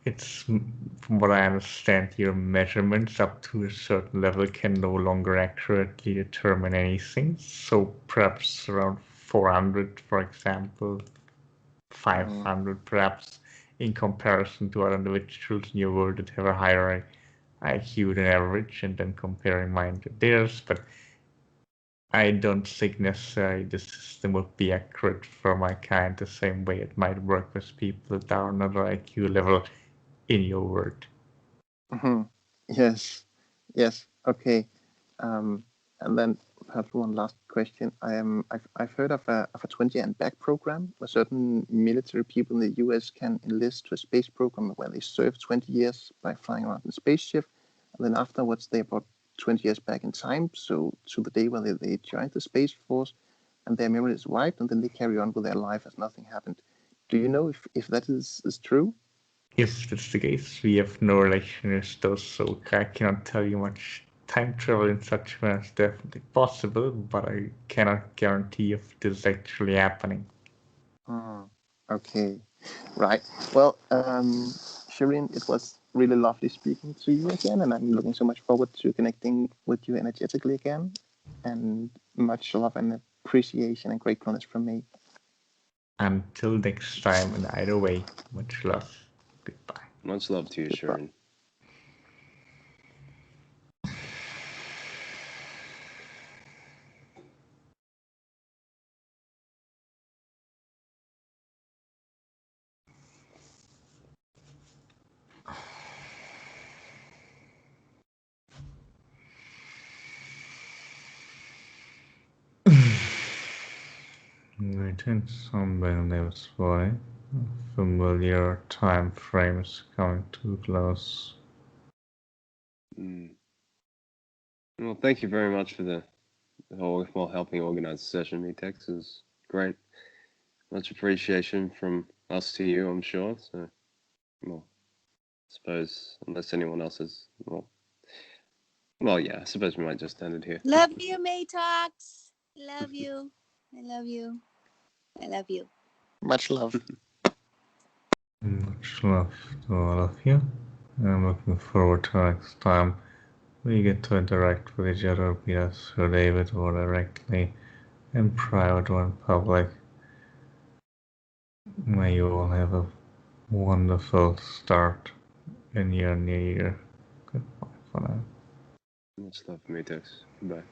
It's, from what I understand, your measurements up to a certain level can no longer accurately determine anything. So perhaps around 400, for example, 500 perhaps, in comparison to other individuals in your world that have a higher IQ than average, and then comparing mine to theirs. But I don't think necessarily the system would be accurate for my kind the same way it might work with people that are another IQ level in your world. Mm-hmm. Yes. Okay. And then perhaps one last question. I've heard of a 20 and back program where certain military people in the US can enlist to a space program where they serve 20 years by flying around in a spaceship, and then afterwards they brought 20 years back in time, so to the day where they joined the Space Force, and their memory is wiped, and then they carry on with their life as nothing happened. Do you know if that is true? If that's the case, we have no relation with those, so I cannot tell you much. Time travel in such a manner is definitely possible, but I cannot guarantee if this is actually happening. Okay, right. Well, Shireen, it was really lovely speaking to you again, and I'm looking so much forward to connecting with you energetically again. And much love and appreciation and gratefulness from me. until next time, and either way, much love. Goodbye. Much love to you, Sharon. Written somewhere lives by. Familiar time frames coming too close. Well, thank you very much for the whole helping organize the session. Metax is great. Much appreciation from us to you, I'm sure. So, well, I suppose unless anyone else is, well, yeah, I suppose we might just end it here. Love you, Metax. Love you. I love you. I love you. Much love. Much love to all of you. I'm looking forward to next time we get to interact with each other, be it through David or directly in private or in public. May you all have a wonderful start in your new year. Goodbye for now. Much love, Metax. Goodbye.